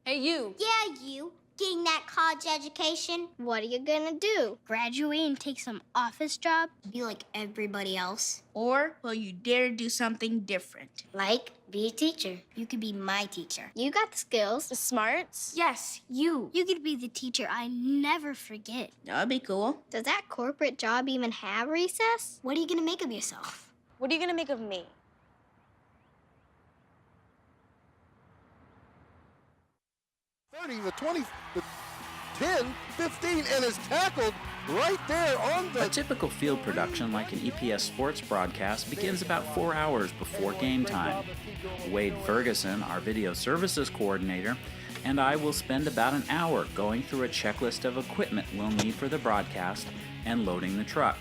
Hey, you. Yeah, you. Getting that college education? What are you gonna do? Graduate and take some office job? Be like everybody else? Or will you dare do something different? Like, be a teacher. You could be my teacher. You got the skills. The smarts? Yes, you. You could be the teacher I never forget. That'd be cool. Does that corporate job even have recess? What are you gonna make of yourself? What are you gonna make of me? The 20, the 10, 15, and is tackled right there on the... A typical field production like an EPS sports broadcast begins about 4 hours before game time. Wade Ferguson, our video services coordinator, and I will spend about an hour going through a checklist of equipment we'll need for the broadcast and loading the truck.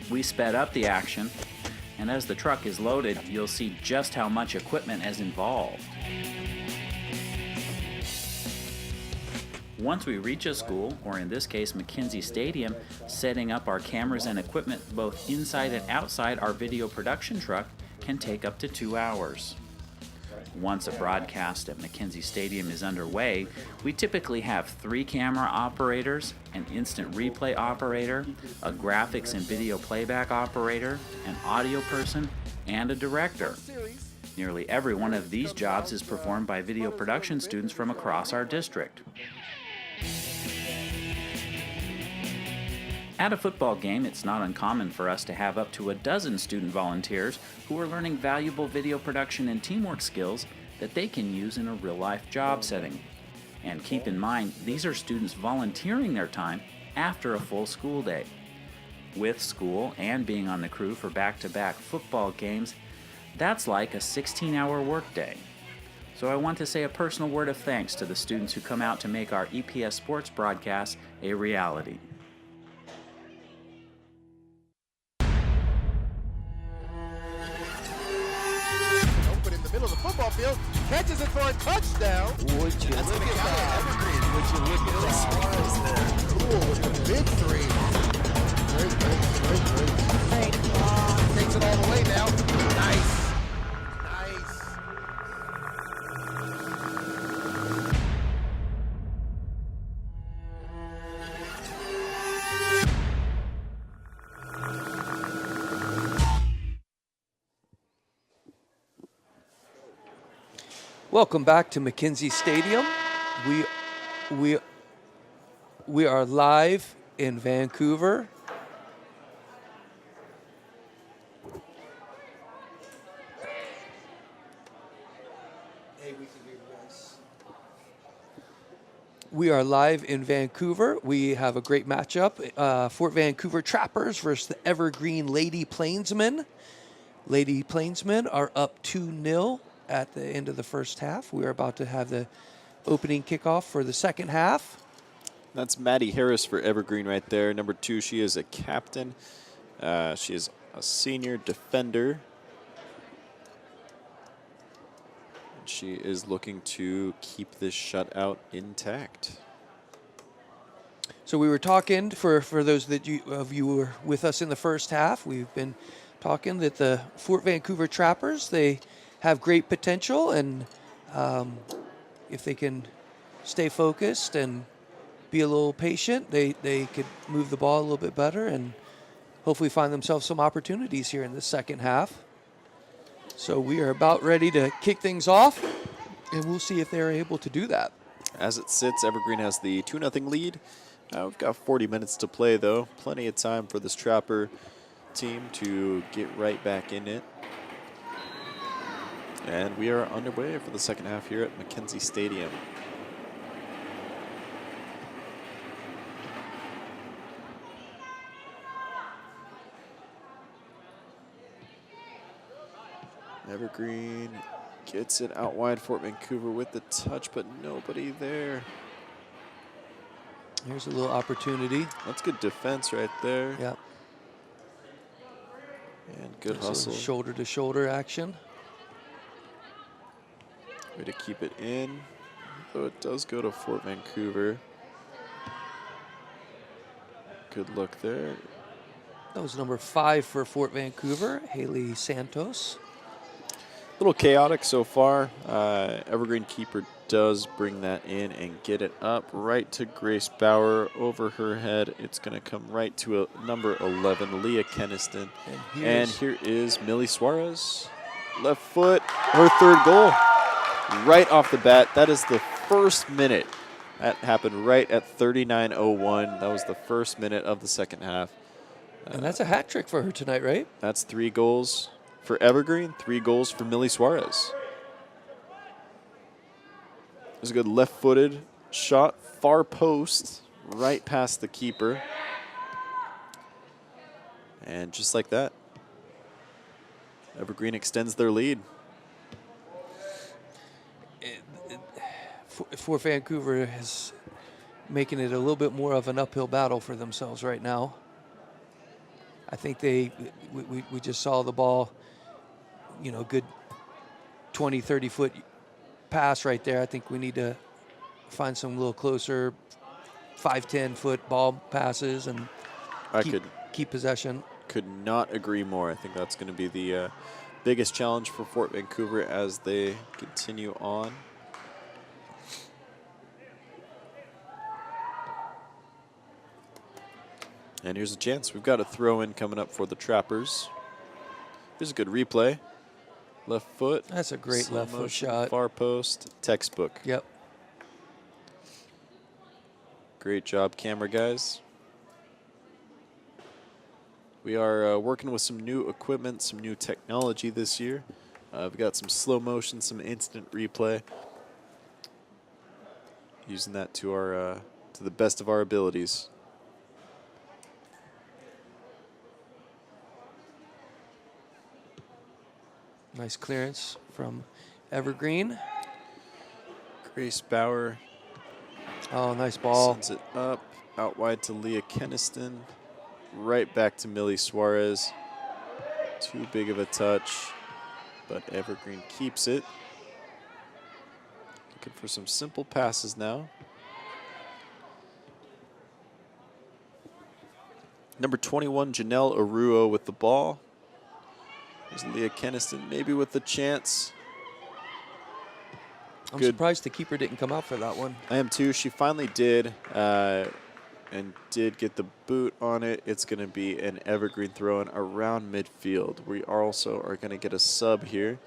We sped up the action, and as the truck is loaded, you'll see just how much equipment is involved. Once we reach a school, or in this case McKenzie Stadium, setting up our cameras and equipment both inside and outside our video production truck can take up to 2 hours. Once a broadcast at McKenzie Stadium is underway, we typically have 3 camera operators, an instant replay operator, a graphics and video playback operator, an audio person, and a director. Nearly every one of these jobs is performed by video production students from across our district. At a football game, it's not uncommon for us to have up to a dozen student volunteers who are learning valuable video production and teamwork skills that they can use in a real-life job setting. And keep in mind, these are students volunteering their time after a full school day. With school and being on the crew for back-to-back football games, that's like a 16-hour workday. So I want to say a personal word of thanks to the students who come out to make our EPS sports broadcast a reality. Middle of the football field, catches it for a touchdown. Would you look at that? Evergreen. Would you look at that? Cool with the big 3. Great. Takes it all the way now. Nice. Welcome back to McKenzie Stadium. We are live in Vancouver. We are live in Vancouver. We have a great matchup. Fort Vancouver Trappers versus the Evergreen Lady Plainsmen. Lady Plainsmen are up 2-0 at the end of the first half. We are about to have the opening kickoff for the second half. That's Maddie Harris for Evergreen right there. Number 2, she is a captain. She is a senior defender. She is looking to keep this shutout intact. So we were talking, for those of you who were with us in the first half, we've been talking that the Fort Vancouver Trappers, they have great potential, and if they can stay focused and be a little patient, they could move the ball a little bit better and hopefully find themselves some opportunities here in the second half. So we are about ready to kick things off, and we'll see if they're able to do that. As it sits, Evergreen has the 2-0 lead. We've got 40 minutes to play, though. Plenty of time for this Trapper team to get right back in it. And we are underway for the second half here at McKenzie Stadium. Evergreen gets it out wide. Fort Vancouver with the touch, but nobody there. Here's a little opportunity. That's good defense right there. Yeah. And good There's hustle. Shoulder-to-shoulder action. Way to keep it in, though it does go to Fort Vancouver. Good look there. That was number 5 for Fort Vancouver, Haley Santos. A little chaotic so far. Evergreen keeper does bring that in and get it up right to Grace Bauer over her head. It's going to come right to number 11, Leah Keniston. And here is Millie Suarez. Left foot, her third goal. Right off the bat, that is the first minute. That happened right at 39:01. That was the first minute of the second half. And that's a hat trick for her tonight, right? That's 3 goals for Evergreen, 3 goals for Millie Suarez. It was a good left-footed shot, far post, right past the keeper. And just like that, Evergreen extends their lead. For Vancouver is making it a little bit more of an uphill battle for themselves right now. I think we just saw the ball, good 20, 30-foot pass right there. I think we need to find some little closer 5, 10-foot ball passes and keep possession. Could not agree more. I think that's going to be the biggest challenge for Fort Vancouver as they continue on. And here's a chance. We've got a throw-in coming up for the Trappers. Here's a good replay. Left foot. That's a great left foot shot. Far post. Textbook. Yep. Great job, camera guys. We are working with some new equipment, some new technology this year. We've got some slow motion, some instant replay. Using that to the best of our abilities. Nice clearance from Evergreen. Grace Bauer. Oh, nice ball. Sends it up, out wide to Leah Keniston. Right back to Millie Suarez. Too big of a touch, but Evergreen keeps it. Looking for some simple passes now. Number 21, Janelle Aruo with the ball. There's Leah Keniston, maybe with the chance. I'm surprised the keeper didn't come out for that one. I am too. She finally did, and did get the boot on it. It's going to be an Evergreen throw-in around midfield. We also are going to get a sub here.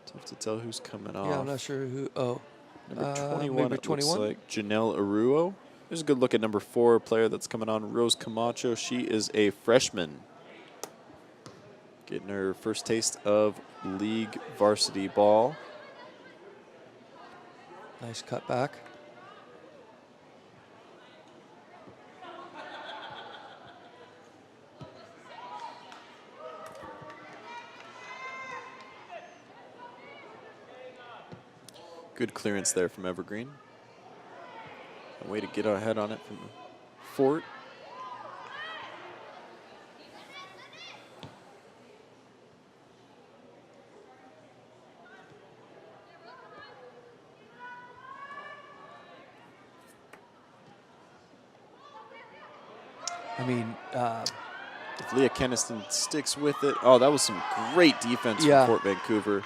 Tough to tell who's coming off. Yeah, I'm not sure who. Oh, number 21. It looks like Janelle Aruo. There's a good look at number 4 player that's coming on, Rose Camacho. She is a freshman. Getting her first taste of league varsity ball. Nice cut back. Good clearance there from Evergreen. A way to get ahead on it from Fort. I mean, if Leah Keniston sticks with it. Oh, that was some great defense from Fort Vancouver.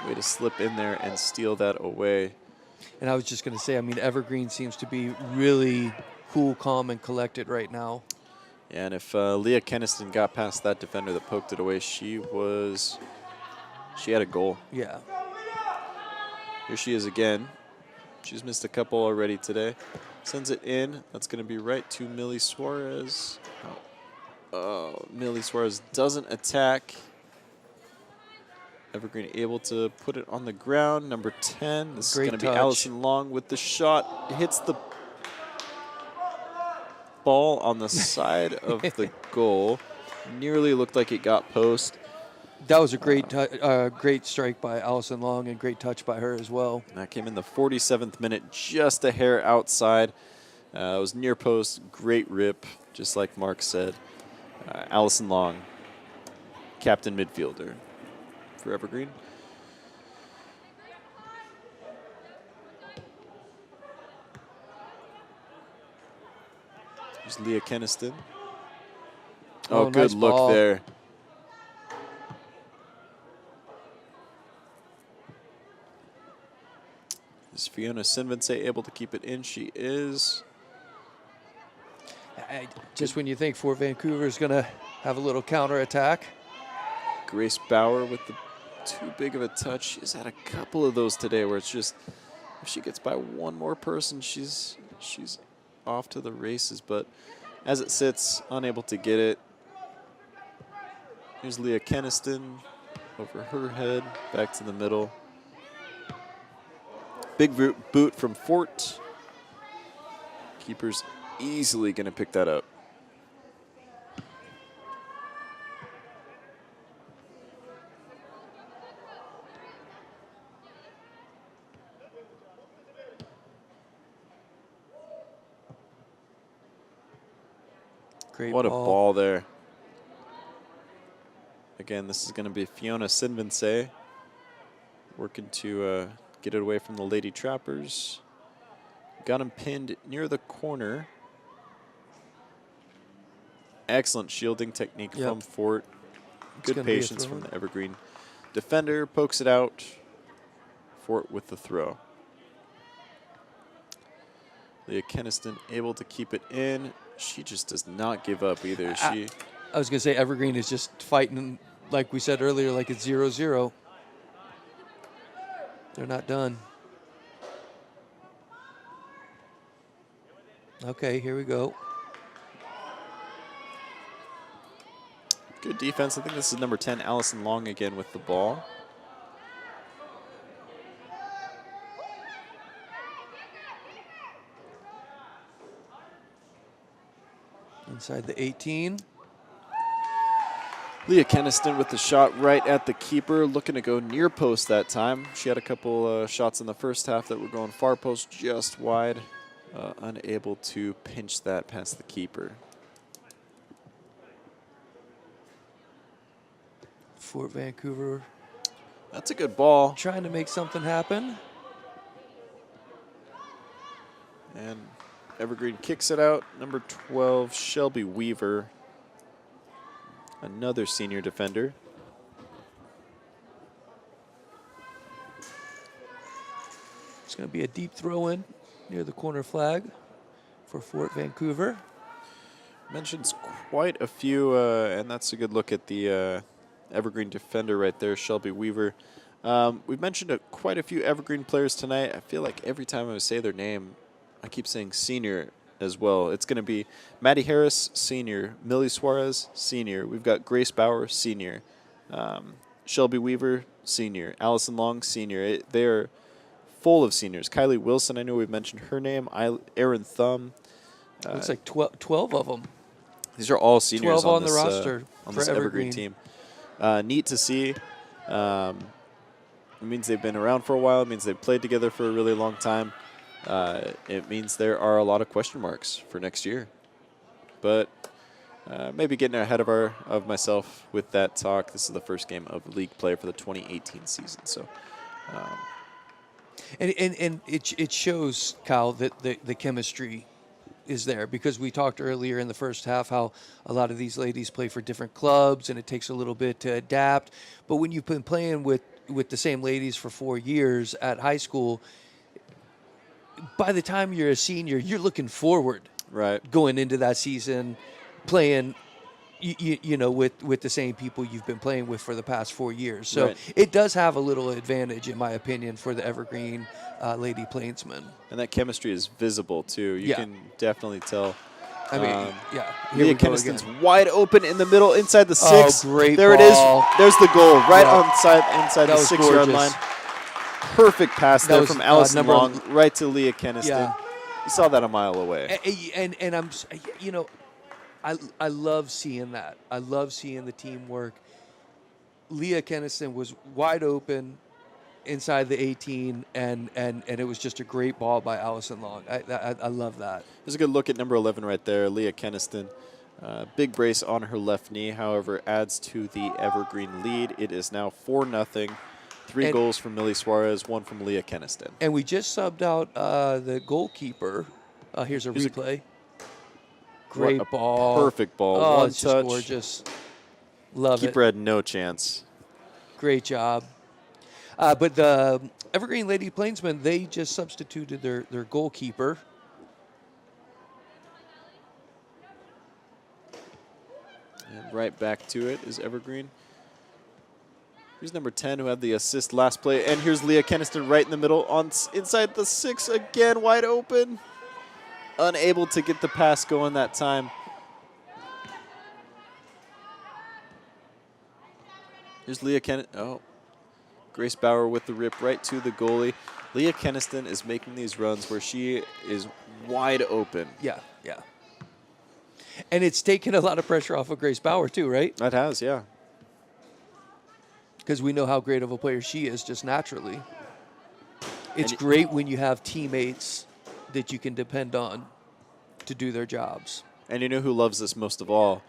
Way to slip in there and steal that away. And I was just going to say, I mean, Evergreen seems to be really cool, calm, and collected right now. Yeah, and if Leah Keniston got past that defender that poked it away, she had a goal. Yeah. Here she is again. She's missed a couple already today. Sends it in. That's going to be right to Millie Suarez. Oh, Millie Suarez doesn't attack. Evergreen able to put it on the ground. Number 10. This is going to be Allison Long with the shot. Hits the ball on the side of the goal. Nearly looked like it got post. That was a great strike by Allison Long and great touch by her as well. That came in the 47th minute, just a hair outside. It was near post, great rip, just like Mark said. Allison Long, captain midfielder for Evergreen. There's Leah Keniston. Oh, good nice look ball there. Is Fiona Sinvence able to keep it in? She is. Just when you think Fort Vancouver is going to have a little counterattack. Grace Bauer with the too big of a touch. She's had a couple of those today where it's just, if she gets by one more person, she's off to the races. But as it sits, unable to get it. Here's Leah Keniston over her head, back to the middle. Big boot from Fort. Keeper's easily going to pick that up. Great What ball. a ball there. Again, this is going to be Fiona Sinvense working to get it away from the Lady Trappers. Got him pinned near the corner. Excellent shielding technique from Fort. Good patience from the Evergreen defender. Pokes it out. Fort with the throw. Leah Keniston able to keep it in. She just does not give up either. I was going to say Evergreen is just fighting, like we said earlier, like it's 0-0. They're not done. Okay, here we go. Good defense. I think this is number 10, Allison Long, again with the ball. Inside the 18. Leah Keniston with the shot right at the keeper, looking to go near post that time. She had a couple shots in the first half that were going far post, just wide. Unable to pinch that past the keeper. Fort Vancouver. That's a good ball. Trying to make something happen. And Evergreen kicks it out. Number 12, Shelby Weaver. Another senior defender. It's going to be a deep throw in near the corner flag for Fort Vancouver. Mentions quite a few, and that's a good look at the Evergreen defender right there, Shelby Weaver. We've mentioned quite a few Evergreen players tonight. I feel like every time I say their name, I keep saying senior as well. It's going to be Maddie Harris, senior. Millie Suarez, senior. We've got Grace Bauer, senior. Shelby Weaver, senior. Allison Long, senior. They're full of seniors. Kylie Wilson, I know we've mentioned her name. Erin Thumb. Looks like 12 of them. These are all seniors 12 on this, the roster on for this Evergreen team. Neat to see. It means they've been around for a while. It means they've played together for a really long time. It means there are a lot of question marks for next year. But maybe getting ahead of myself with that talk. This is the first game of league play for the 2018 season. So, and it shows, Kyle, that the chemistry is there, because we talked earlier in the first half how a lot of these ladies play for different clubs and it takes a little bit to adapt. But when you've been playing with the same ladies for 4 years at high school, by the time you're a senior, you're looking forward, right, going into that season, playing, you know, with the same people you've been playing with for the past 4 years. So it does have a little advantage, in my opinion, for the Evergreen Lady Plainsmen. And that chemistry is visible too. You can definitely tell. I mean, Leah Keniston's wide open in the middle, inside the 6. Oh, great there ball. it is. There's the goal, right inside the 6-yard gorgeous. line. Perfect pass there from Allison Long, right to Leah Keniston. Yeah. You saw that a mile away. And I'm, you know, I love seeing that. I love seeing the teamwork. Leah Keniston was wide open inside the 18, and it was just a great ball by Allison Long. I love that. There's a good look at number 11 right there, Leah Keniston. Big brace on her left knee, however, adds to the Evergreen lead. It is now 4-0. 3 goals from Millie Suarez, 1 from Leah Keniston. And we just subbed out the goalkeeper. Here's a replay. Great ball. Perfect ball. Oh, One it's touch. just gorgeous. Love it. Keeper had no chance. Great job. But the Evergreen Lady Plainsmen, they just substituted their goalkeeper. And right back to it is Evergreen. Here's number 10 who had the assist last play. And here's Leah Keniston right in the middle inside the 6 again, wide open. Unable to get the pass going that time. Here's Leah Keniston. Oh, Grace Bauer with the rip right to the goalie. Leah Keniston is making these runs where she is wide open. Yeah. And it's taken a lot of pressure off of Grace Bauer too, right? That has, yeah. Because we know how great of a player she is just naturally. It's great when you have teammates that you can depend on to do their jobs. And you know who loves this most of all?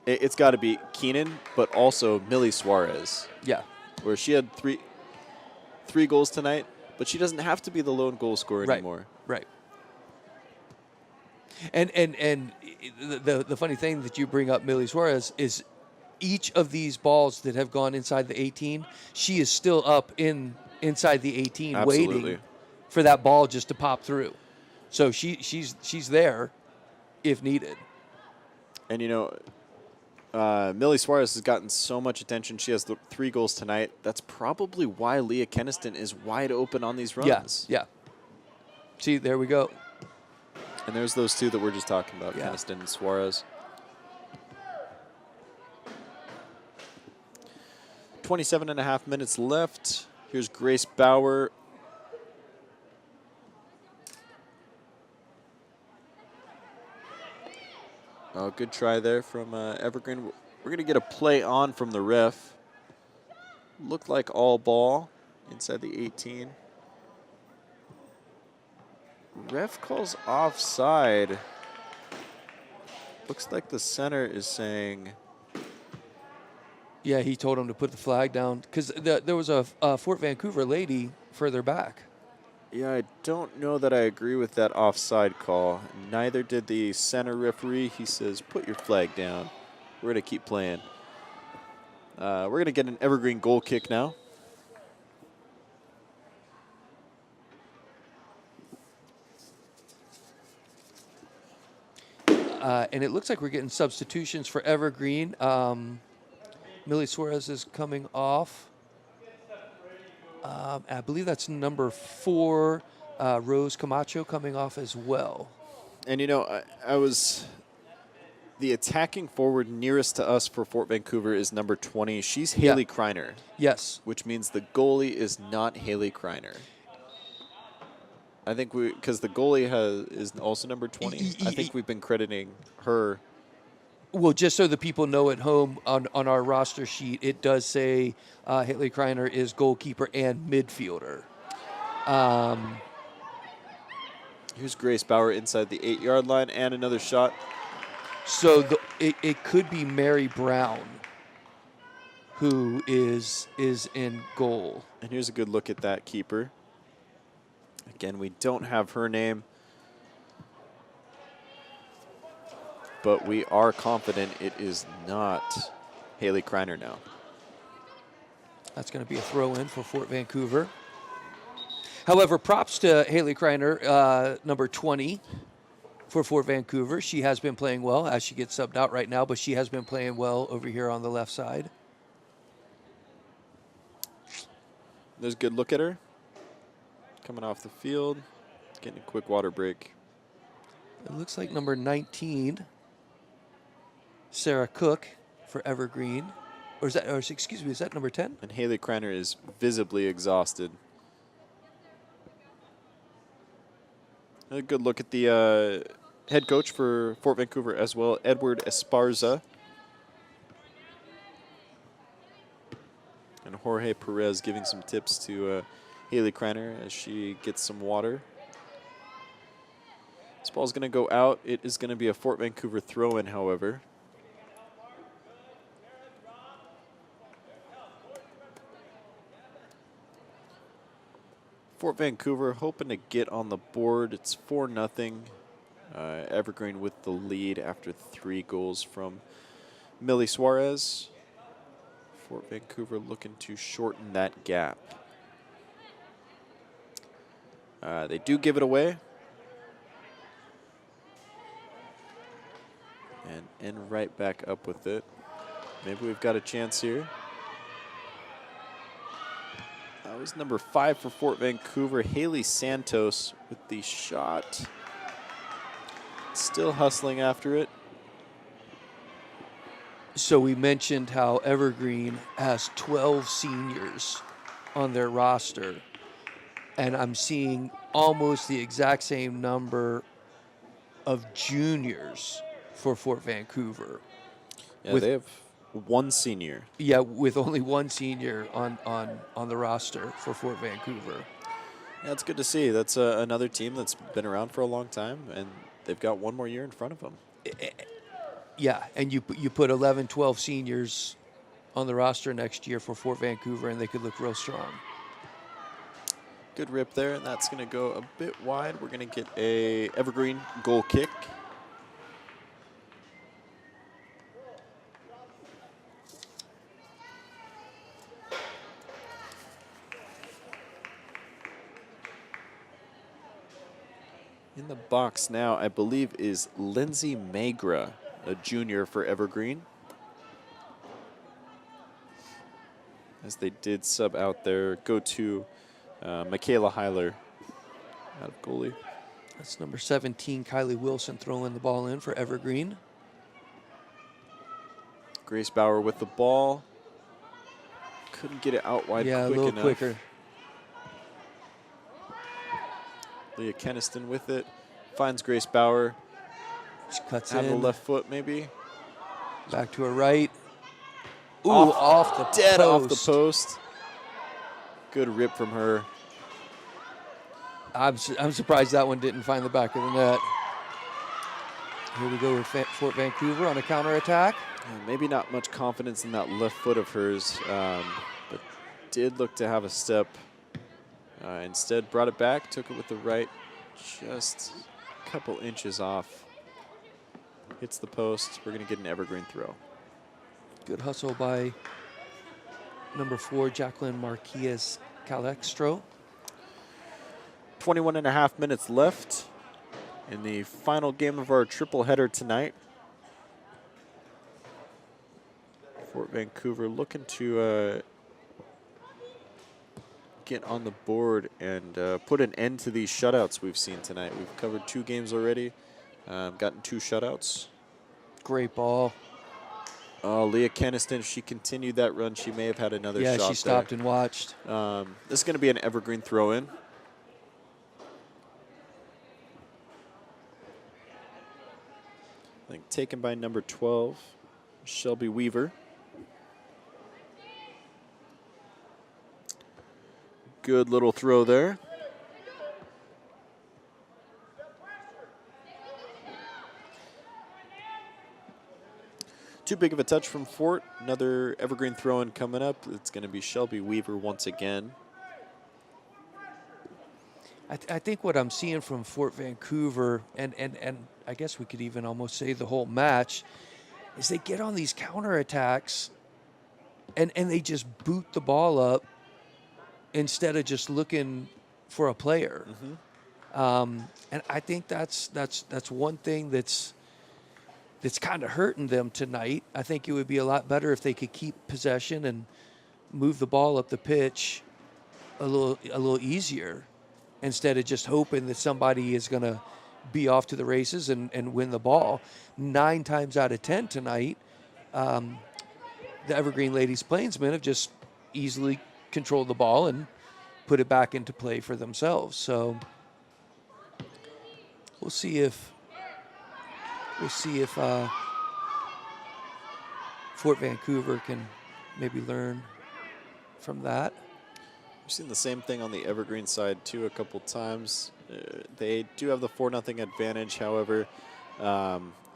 It's got to be Keenan, but also Millie Suarez. Yeah. Where she had three goals tonight, but she doesn't have to be the lone goal scorer anymore. Right. And the funny thing that you bring up Millie Suarez is each of these balls that have gone inside the 18, she is still up inside the 18 Absolutely. waiting for that ball just to pop through. So she's there if needed. And you know, Millie Suarez has gotten so much attention. She has the 3 goals tonight. That's probably why Leah Keniston is wide open on these runs. Yeah. See, there we go. And there's those 2 that we're just talking about, Yeah. Keniston and Suarez. 27.5 minutes left. Here's Grace Bauer. Oh, good try there from Evergreen. We're going to get a play on from the ref. Looked like all ball inside the 18. Ref calls offside. Looks like the center is saying... Yeah, he told him to put the flag down because there was a Fort Vancouver lady further back. Yeah, I don't know that I agree with that offside call. Neither did the center referee. He says, put your flag down. We're going to keep playing. We're going to get an Evergreen goal kick now. And it looks like we're getting substitutions for Evergreen. Millie Suarez is coming off. I believe that's number 4, Rose Camacho coming off as well. And, you know, I was... The attacking forward nearest to us for Fort Vancouver is number 20. She's Haley Kreiner. Yes. Which means the goalie is not Haley Kreiner. I think because the goalie is also number 20. I think we've been crediting her. Well, just so the people know at home, on our roster sheet, it does say Haley Kreiner is goalkeeper and midfielder. Here's Grace Bauer inside the 8-yard line and another shot. So it could be Mary Brown who is in goal. And here's a good look at that keeper. Again, we don't have her name, but we are confident it is not Haley Kreiner now. That's going to be a throw-in for Fort Vancouver. However, props to Haley Kreiner, number 20 for Fort Vancouver. She has been playing well as she gets subbed out right now, but she has been playing well over here on the left side. There's a good look at her. Coming off the field, getting a quick water break. It looks like number 19, Sarah Cook for Evergreen. Or is that number 10? And Haley Kreiner is visibly exhausted. A good look at the head coach for Fort Vancouver as well, Edward Esparza. And Jorge Perez giving some tips to Haley Kreiner as she gets some water. This ball's going to go out. It is going to be a Fort Vancouver throw-in, however. Fort Vancouver hoping to get on the board. It's 4-0. Evergreen with the lead after 3 goals from Millie Suarez. Fort Vancouver looking to shorten that gap. They do give it away. And end right back up with it. Maybe we've got a chance here. That was number 5 for Fort Vancouver, Haley Santos with the shot. Still hustling after it. So we mentioned how Evergreen has 12 seniors on their roster. And I'm seeing almost the exact same number of juniors for Fort Vancouver. Yeah, they have 1 senior. Yeah, with only 1 senior on the roster for Fort Vancouver. Yeah, it's good to see. That's another team that's been around for a long time, and they've got one more year in front of them. Yeah, and you put 11, 12 seniors on the roster next year for Fort Vancouver, and they could look real strong. Good rip there, and that's going to go a bit wide. We're going to get a Evergreen goal kick. In the box now, I believe, is Lindsay Magra, a junior for Evergreen. As they did sub out their go-to Michaela Heiler out of goalie. That's number 17, Kylie Wilson, throwing the ball in for Evergreen. Grace Bauer with the ball. Couldn't get it out wide quick enough. Yeah, a little quicker. Leah Keniston with it. Finds Grace Bauer. She cuts out in. of the left foot, maybe. Back to her right. Ooh, off the dead post. Off the post. Good rip from her. I'm surprised that one didn't find the back of the net. Here we go with Fort Vancouver on a counterattack. Maybe not much confidence in that left foot of hers, but did look to have a step. Instead, brought it back, took it with the right, just a couple inches off. Hits the post. We're going to get an Evergreen throw. Good hustle by number 4, Jacqueline Marquez Calextro. 21 and a half minutes left in the final game of our triple header tonight. Fort Vancouver looking to get on the board and put an end to these shutouts we've seen tonight. We've covered 2 games already, gotten 2 shutouts. Great ball. Oh, Leah Keniston, if she continued that run, she may have had another shot. Yeah, she stopped and watched. This is going to be an Evergreen throw-in. I think taken by number 12, Shelby Weaver. Good little throw there. Too big of a touch from Fort. Another Evergreen throw-in coming up. It's going to be Shelby Weaver once again. I think what I'm seeing from Fort Vancouver, and I guess we could even almost say the whole match, is they get on these counterattacks and they just boot the ball up instead of just looking for a player. And I think that's one thing that's kind of hurting them tonight. I think it would be a lot better if they could keep possession and move the ball up the pitch a little easier, instead of just hoping that somebody is going to be off to the races and win the ball. 9 times out of 10 tonight, the Evergreen Ladies Plainsmen have just easily controlled the ball and put it back into play for themselves. So we'll see if Fort Vancouver can maybe learn from that. We've seen the same thing on the Evergreen side, too, a couple times. They do have the 4-0 advantage. However,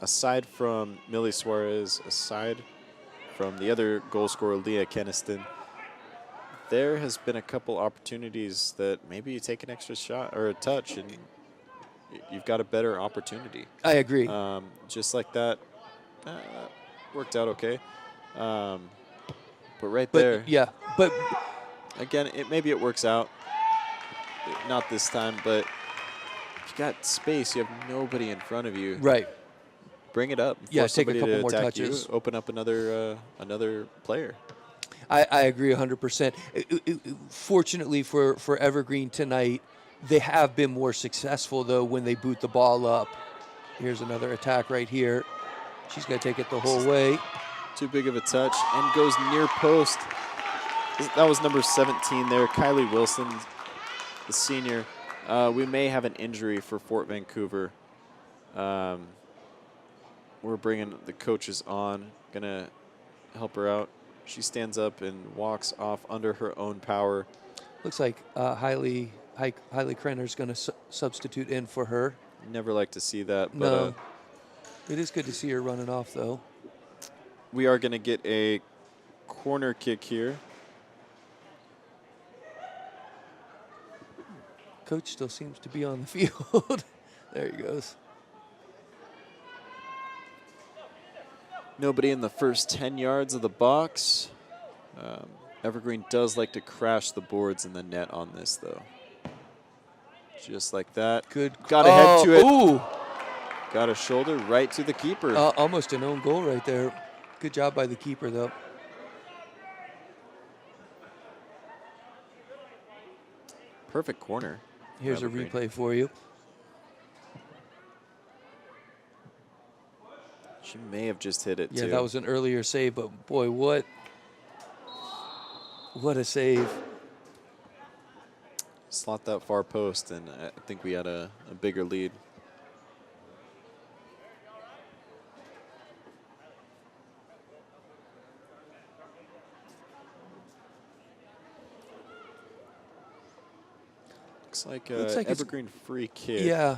aside from Millie Suarez, aside from the other goal scorer, Leah Keniston, there has been a couple opportunities that maybe you take an extra shot or a touch and you've got a better opportunity. I agree. Just like that, worked out okay. But right But, there. yeah, but again, maybe it works out. Not this time, but if you got space, you have nobody in front of you. Right. Bring it up. Yeah, Force take a somebody couple to more attack touches. You, open up another player. I agree 100%. Fortunately for Evergreen tonight, they have been more successful, though, when they boot the ball up. Here's another attack right here. She's going to take it the whole way. Too big of a touch and goes near post. That was number 17 there, Kylie Wilson, the senior. We may have an injury for Fort Vancouver. We're bringing the coaches on, going to help her out. She stands up and walks off under her own power. Looks like Hailey Krenner's going to substitute in for her. Never like to see that. But, No. It is good to see her running off, though. we are going to get a corner kick here. Coach still seems to be on the field. There he goes. Nobody in the first 10 yards of the box. Evergreen does like to crash the boards in the net on this, though. Just like that. Good. Got a head to it. Ooh. Got a shoulder right to the keeper. Almost an own goal right there. Good job by the keeper, though. Perfect corner. Here's a replay for you. She may have just hit it, Yeah, too. that was an earlier save, but boy, what a save. Slot that far post, and I think we had a bigger lead. Looks like Evergreen free kick. Yeah.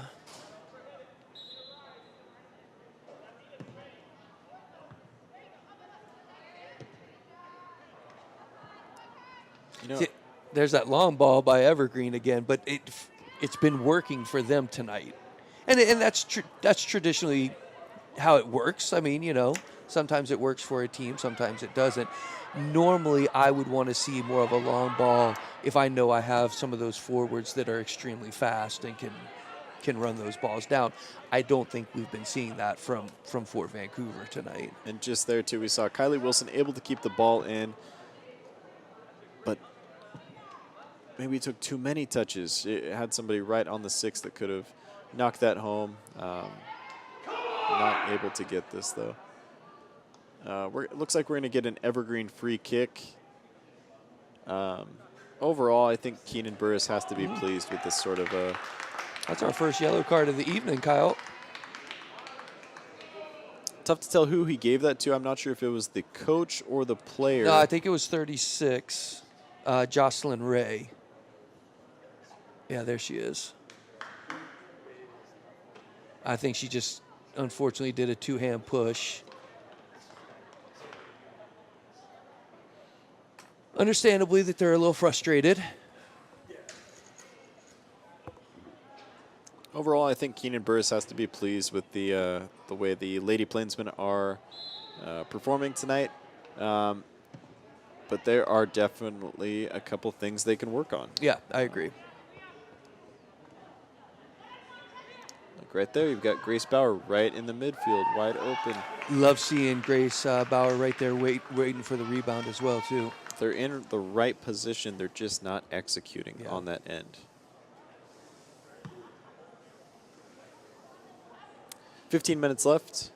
You know, See, there's that long ball by Evergreen again, but it's been working for them tonight, and that's traditionally how it works. I mean, you know, sometimes it works for a team, sometimes it doesn't. Normally, I would want to see more of a long ball if I know I have some of those forwards that are extremely fast and can run those balls down. I don't think we've been seeing that from Fort Vancouver tonight. And just there, too, we saw Kylie Wilson able to keep the ball in, but maybe it took too many touches. It had somebody right on the 6 that could have knocked that home. Not able to get this, though. It looks like we're going to get an Evergreen free kick. Overall, I think Keenan Burris has to be pleased with this sort of a... That's our first yellow card of the evening, Kyle. Tough to tell who he gave that to. I'm not sure if it was the coach or the player. No, I think it was 36, Jocelyn Ray. Yeah, there she is. I think she just unfortunately did a two-hand push. Understandably that they're a little frustrated. Overall, I think Keenan Burris has to be pleased with the way the Lady Plainsmen are performing tonight. But there are definitely a couple things they can work on. Yeah, I agree. Like right there, you've got Grace Bauer right in the midfield, wide open. Love seeing Grace Bauer right there waiting for the rebound as well, too. They're in the right position. They're just not executing on that end. 15 minutes left.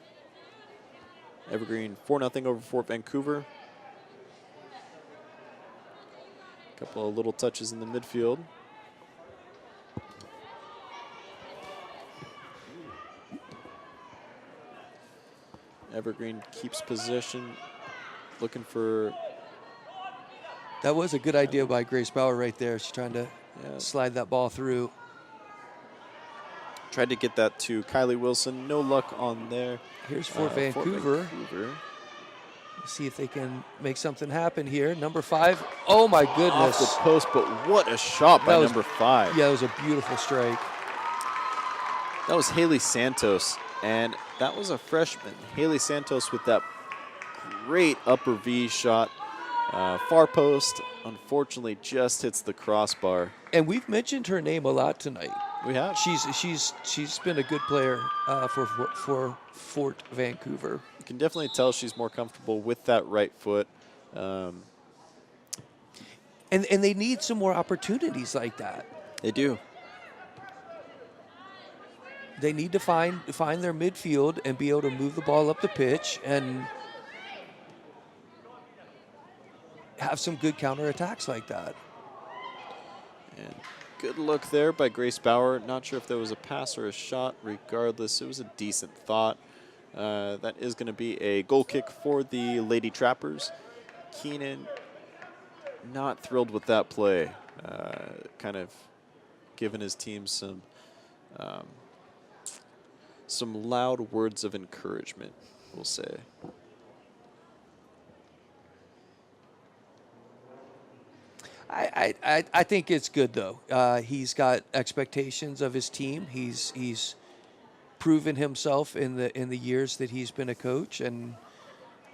Evergreen 4-0 over Fort Vancouver. A couple of little touches in the midfield. Evergreen keeps possession, looking for... That was a good idea by Grace Bauer right there. She's trying to slide that ball through. Tried to get that to Kylie Wilson. No luck on there. Here's Fort Vancouver. Fort Vancouver. Let's see if they can make something happen here. Number 5. Oh, my goodness. Off the post, but what a shot by number 5. Yeah, it was a beautiful strike. That was Haley Santos, and that was a freshman. Haley Santos with that great upper V shot. Far post, unfortunately, just hits the crossbar. And we've mentioned her name a lot tonight. We have. She's been a good player for Fort Vancouver. You can definitely tell she's more comfortable with that right foot. And they need some more opportunities like that. They do. They need to find their midfield and be able to move the ball up the pitch and have some good counterattacks like that. And good look there by Grace Bauer. Not sure if there was a pass or a shot. Regardless, it was a decent thought. That is going to be a goal kick for the Lady Trappers. Keenan not thrilled with that play. Kind of giving his team some some loud words of encouragement, we'll say. I think it's good though. He's got expectations of his team. He's proven himself in the years that he's been a coach, and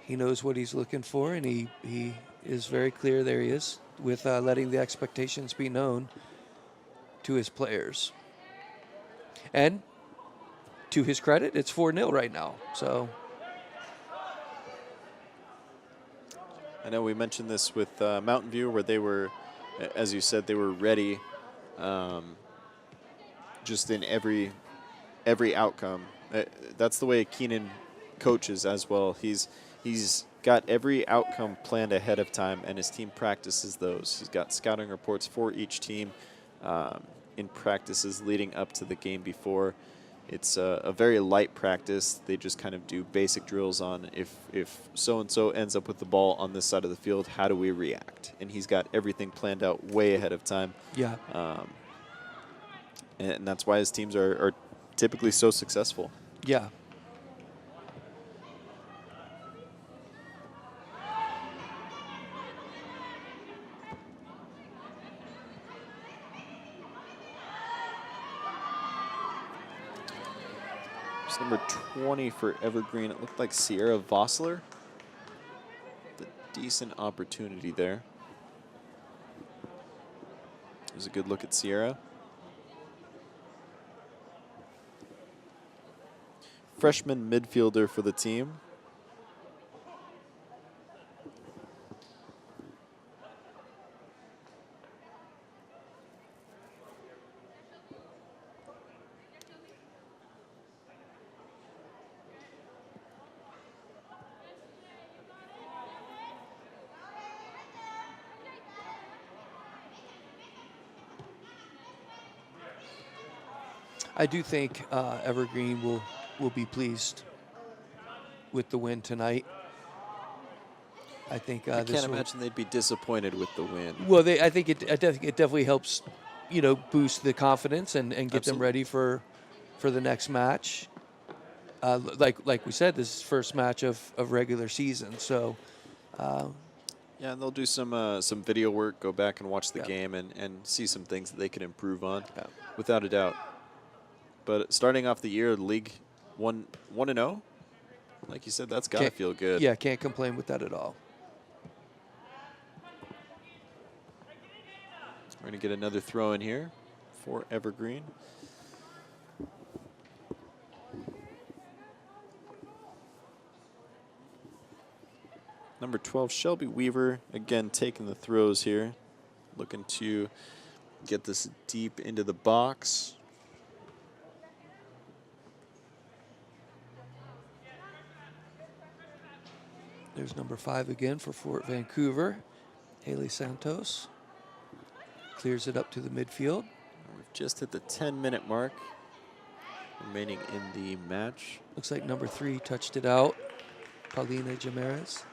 he knows what he's looking for, and he is very clear. There he is with letting the expectations be known to his players. And to his credit, it's 4-0 right now. So I know we mentioned this with Mountain View, where they were, as you said, they were ready just in every outcome. That's the way Keenan coaches as well. He's got every outcome planned ahead of time, and his team practices those. He's got scouting reports for each team in practices leading up to the game before. It's a very light practice. They just kind of do basic drills on if so-and-so ends up with the ball on this side of the field, how do we react? And he's got everything planned out way ahead of time. Yeah. And that's why his teams are typically so successful. Yeah. It's number 20 for Evergreen. It looked like Sierra Vossler. The decent opportunity there. There's a good look at Sierra. Freshman midfielder for the team. I do think Evergreen will be pleased with the win tonight. I think I can't imagine they'd be disappointed with the win. Well, I think it definitely helps, boost the confidence and get them ready for the next match. Like we said, this is first match of regular season, so. Yeah, and they'll do some video work, go back and watch the game, and see some things that they can improve on, without a doubt. But starting off the year, the league 1-0, like you said, that's got to feel good. Yeah, can't complain with that at all. We're going to get another throw in here for Evergreen. Number 12, Shelby Weaver, again taking the throws here, looking to get this deep into the box. There's number 5 again for Fort Vancouver, Haley Santos. Clears it up to the midfield. We've just hit the 10-minute mark remaining in the match. Looks like number 3 touched it out. Paulina Jimenez.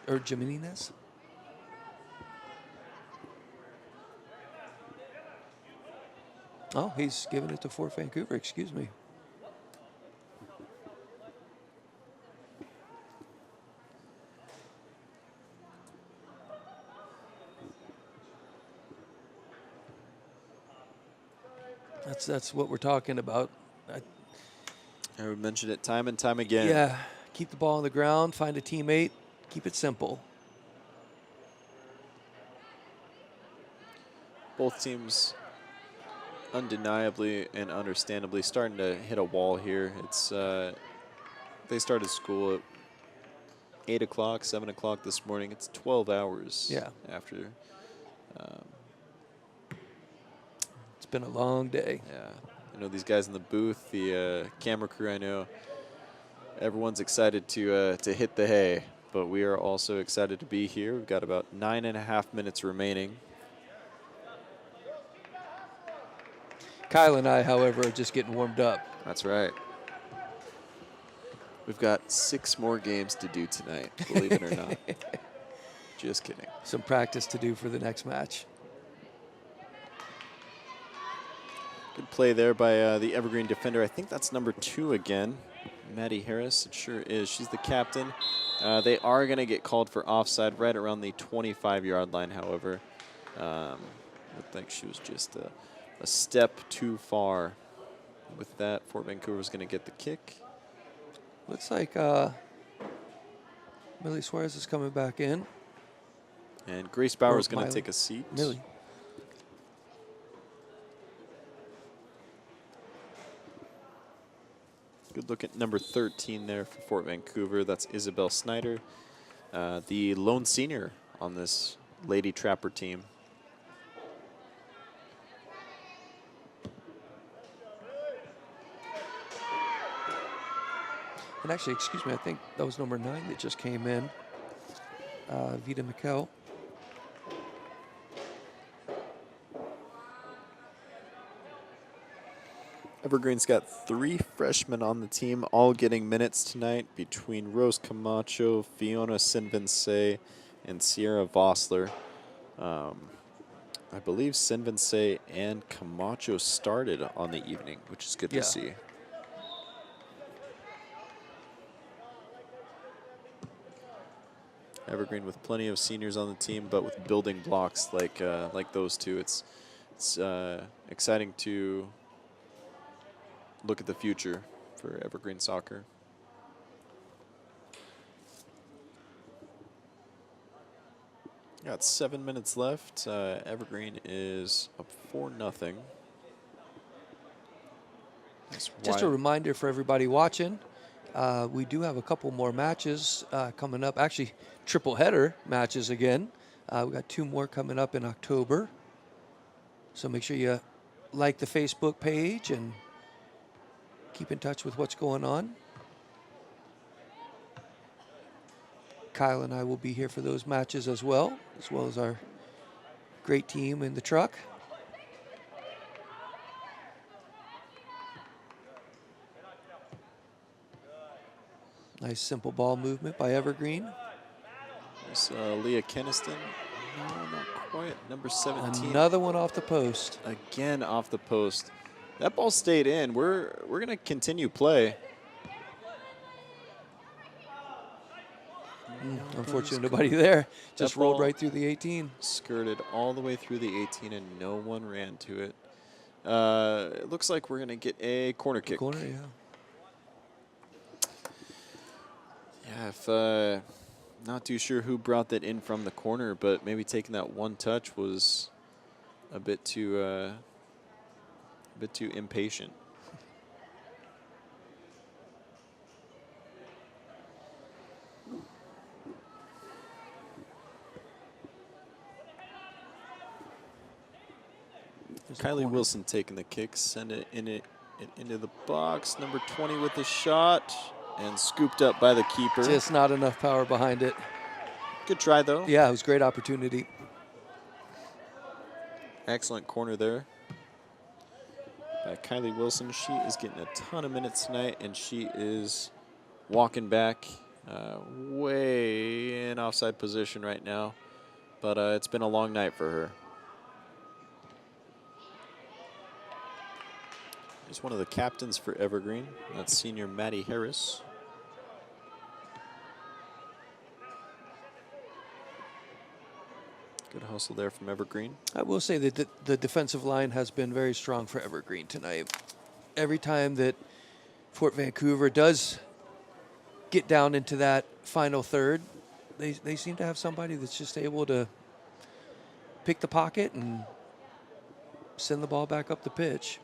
Oh, he's giving it to Fort Vancouver, excuse me. That's what we're talking about. I would mention it time and time again. Yeah, keep the ball on the ground, find a teammate, keep it simple. Both teams undeniably and understandably starting to hit a wall here. It's they started school at 8 o'clock, 7 o'clock this morning. It's 12 hours after. It's been a long day. Yeah. I know these guys in the booth, the camera crew, I know everyone's excited to hit the hay, but we are also excited to be here. We've got about 9.5 minutes remaining. Kyle and I, however, are just getting warmed up. That's right. We've got 6 more games to do tonight, believe it or not. Just kidding. Some practice to do for the next match. Good play there by the Evergreen defender. I think that's number 2 again. Maddie Harris, it sure is. She's the captain. They are going to get called for offside right around the 25-yard line, however. Looked like she was just a step too far. With that, Fort Vancouver's going to get the kick. Looks like Millie Suarez is coming back in. And Grace Bauer is going to take a seat. Millie. Good look at number 13 there for Fort Vancouver. That's Isabel Snyder, the lone senior on this Lady Trapper team. And actually, excuse me, I think that was number 9 that just came in, Vita McKell. Evergreen's got 3 freshmen on the team, all getting minutes tonight between Rose Camacho, Fiona Sinvincey, and Sierra Vossler. I believe Sinvincey and Camacho started on the evening, which is good to see. Evergreen with plenty of seniors on the team, but with building blocks like those two, it's exciting to look at the future for Evergreen soccer. Got 7 minutes left. Evergreen is up 4-0. Just a reminder for everybody watching, we do have a couple more matches coming up. Actually, triple header matches again. We got 2 more coming up in October. So make sure you like the Facebook page and keep in touch with what's going on. Kyle and I will be here for those matches as well as our great team in the truck. Nice simple ball movement by Evergreen. There's Leah Keniston. No, not quite. Number 17. Another one off the post. Again off the post. That ball stayed in. We're going to continue play. Unfortunately, nobody there. Just rolled right through the 18. Skirted all the way through the 18, and no one ran to it. It looks like we're going to get a corner kick. Corner, yeah. Yeah, if not too sure who brought that in from the corner, but maybe taking that one touch was a bit too impatient. Kylie Wilson taking the kick, send it into the box. Number 20 with the shot, and scooped up by the keeper. Just not enough power behind it. Good try, though. Yeah, it was a great opportunity. Excellent corner there by Kylie Wilson. She is getting a ton of minutes tonight, and she is walking back way in offside position right now. But it's been a long night for her. Here's one of the captains for Evergreen. That's senior Maddie Harris. Good hustle there from Evergreen. I will say that the defensive line has been very strong for Evergreen tonight. Every time that Fort Vancouver does get down into that final third, they seem to have somebody that's just able to pick the pocket and send the ball back up the pitch.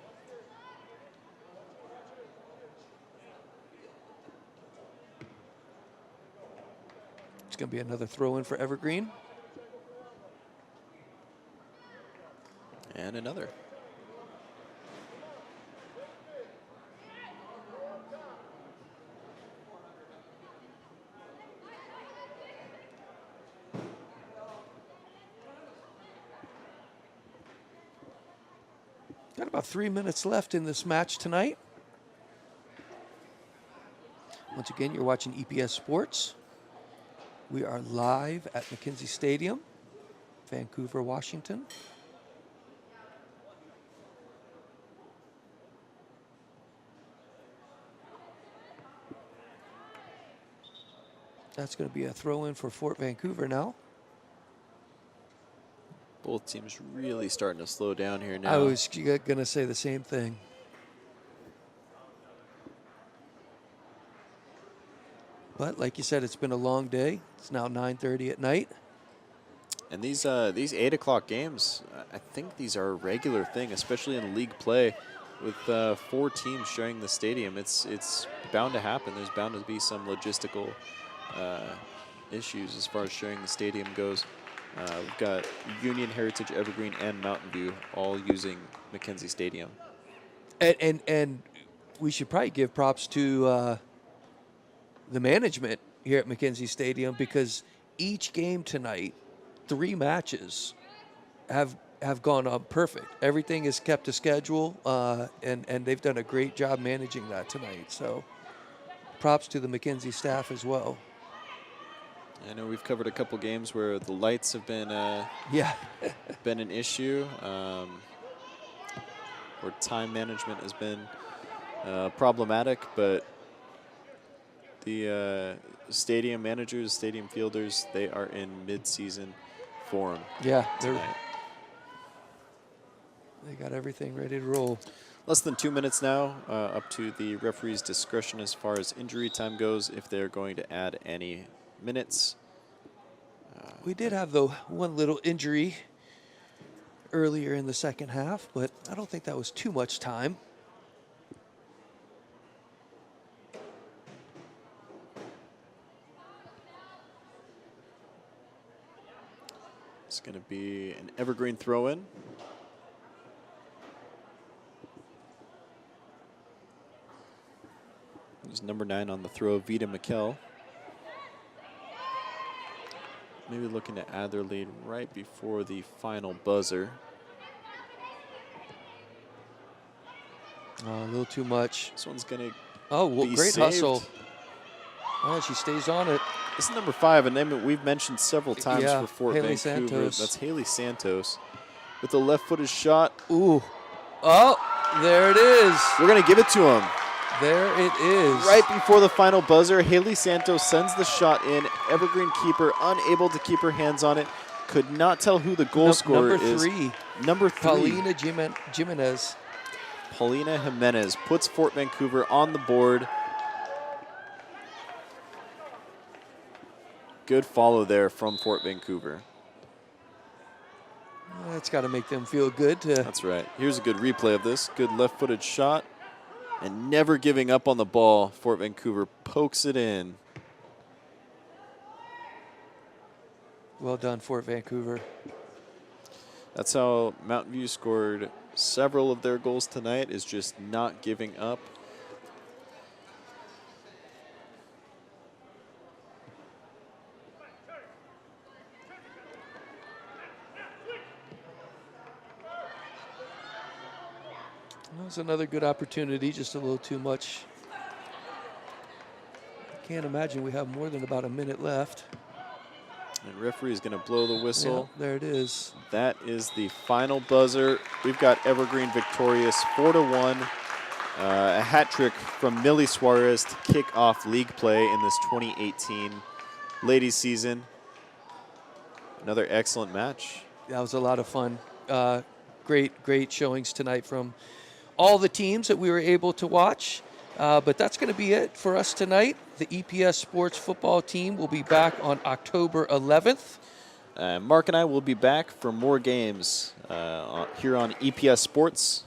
It's going to be another throw in for Evergreen. And another. Got about 3 minutes left in this match tonight. Once again, you're watching EPS Sports. We are live at McKenzie Stadium, Vancouver, Washington. That's going to be a throw in for Fort Vancouver now. Both teams really starting to slow down here now. I was going to say the same thing. But like you said, it's been a long day. It's now 9:30 at night. And these 8 o'clock games, I think these are a regular thing, especially in league play. With 4 teams sharing the stadium, it's bound to happen. There's bound to be some logistical issues as far as sharing the stadium goes. We've got Union, Heritage, Evergreen, and Mountain View all using McKenzie Stadium. And we should probably give props to the management here at McKenzie Stadium, because each game tonight, 3 matches have gone on perfect. Everything is kept to schedule, and they've done a great job managing that tonight. So props to the McKenzie staff as well. I know we've covered a couple games where the lights have been been an issue, where time management has been problematic, but the stadium managers, stadium fielders, they are in mid-season form. Yeah, tonight. They got everything ready to roll. Less than 2 minutes now, up to the referee's discretion as far as injury time goes, if they're going to add any minutes. We did have the one little injury earlier in the second half, but I don't think that was too much time. It's going to be an Evergreen throw-in. There's number 9 on the throw, Vita McKell. Maybe looking to add their lead right before the final buzzer. Oh, a little too much. This one's going to great saved. hustle. Oh, she stays on it. This is number 5, a name that we've mentioned several times for Fort Haley Vancouver. Santos. That's Haley Santos with the left-footed shot. Ooh. Oh, there it is. We're going to give it to him. There it is. Right before the final buzzer, Haley Santos sends the shot in. Evergreen keeper unable to keep her hands on it. Could not tell who the goal scorer number is. 3. Number 3. Paulina Jimenez. Paulina Jimenez puts Fort Vancouver on the board. Good follow there from Fort Vancouver. That's got to make them feel good. That's right. Here's a good replay of this. Good left-footed shot. And never giving up on the ball, Fort Vancouver pokes it in. Well done, Fort Vancouver. That's how Mountain View scored several of their goals tonight, is just not giving up. That was another good opportunity, just a little too much. I can't imagine we have more than about a minute left. And referee is going to blow the whistle. Yeah, there it is. That is the final buzzer. We've got Evergreen victorious 4-1. A hat trick from Millie Suarez to kick off league play in this 2018 ladies season. Another excellent match. That was a lot of fun. Great showings tonight from all the teams that we were able to watch. But that's going to be it for us tonight. The EPS Sports football team will be back on October 11th. Mark and I will be back for more games here on EPS Sports.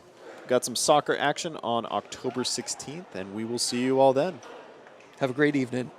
Got some soccer action on October 16th, and we will see you all then. Have a great evening.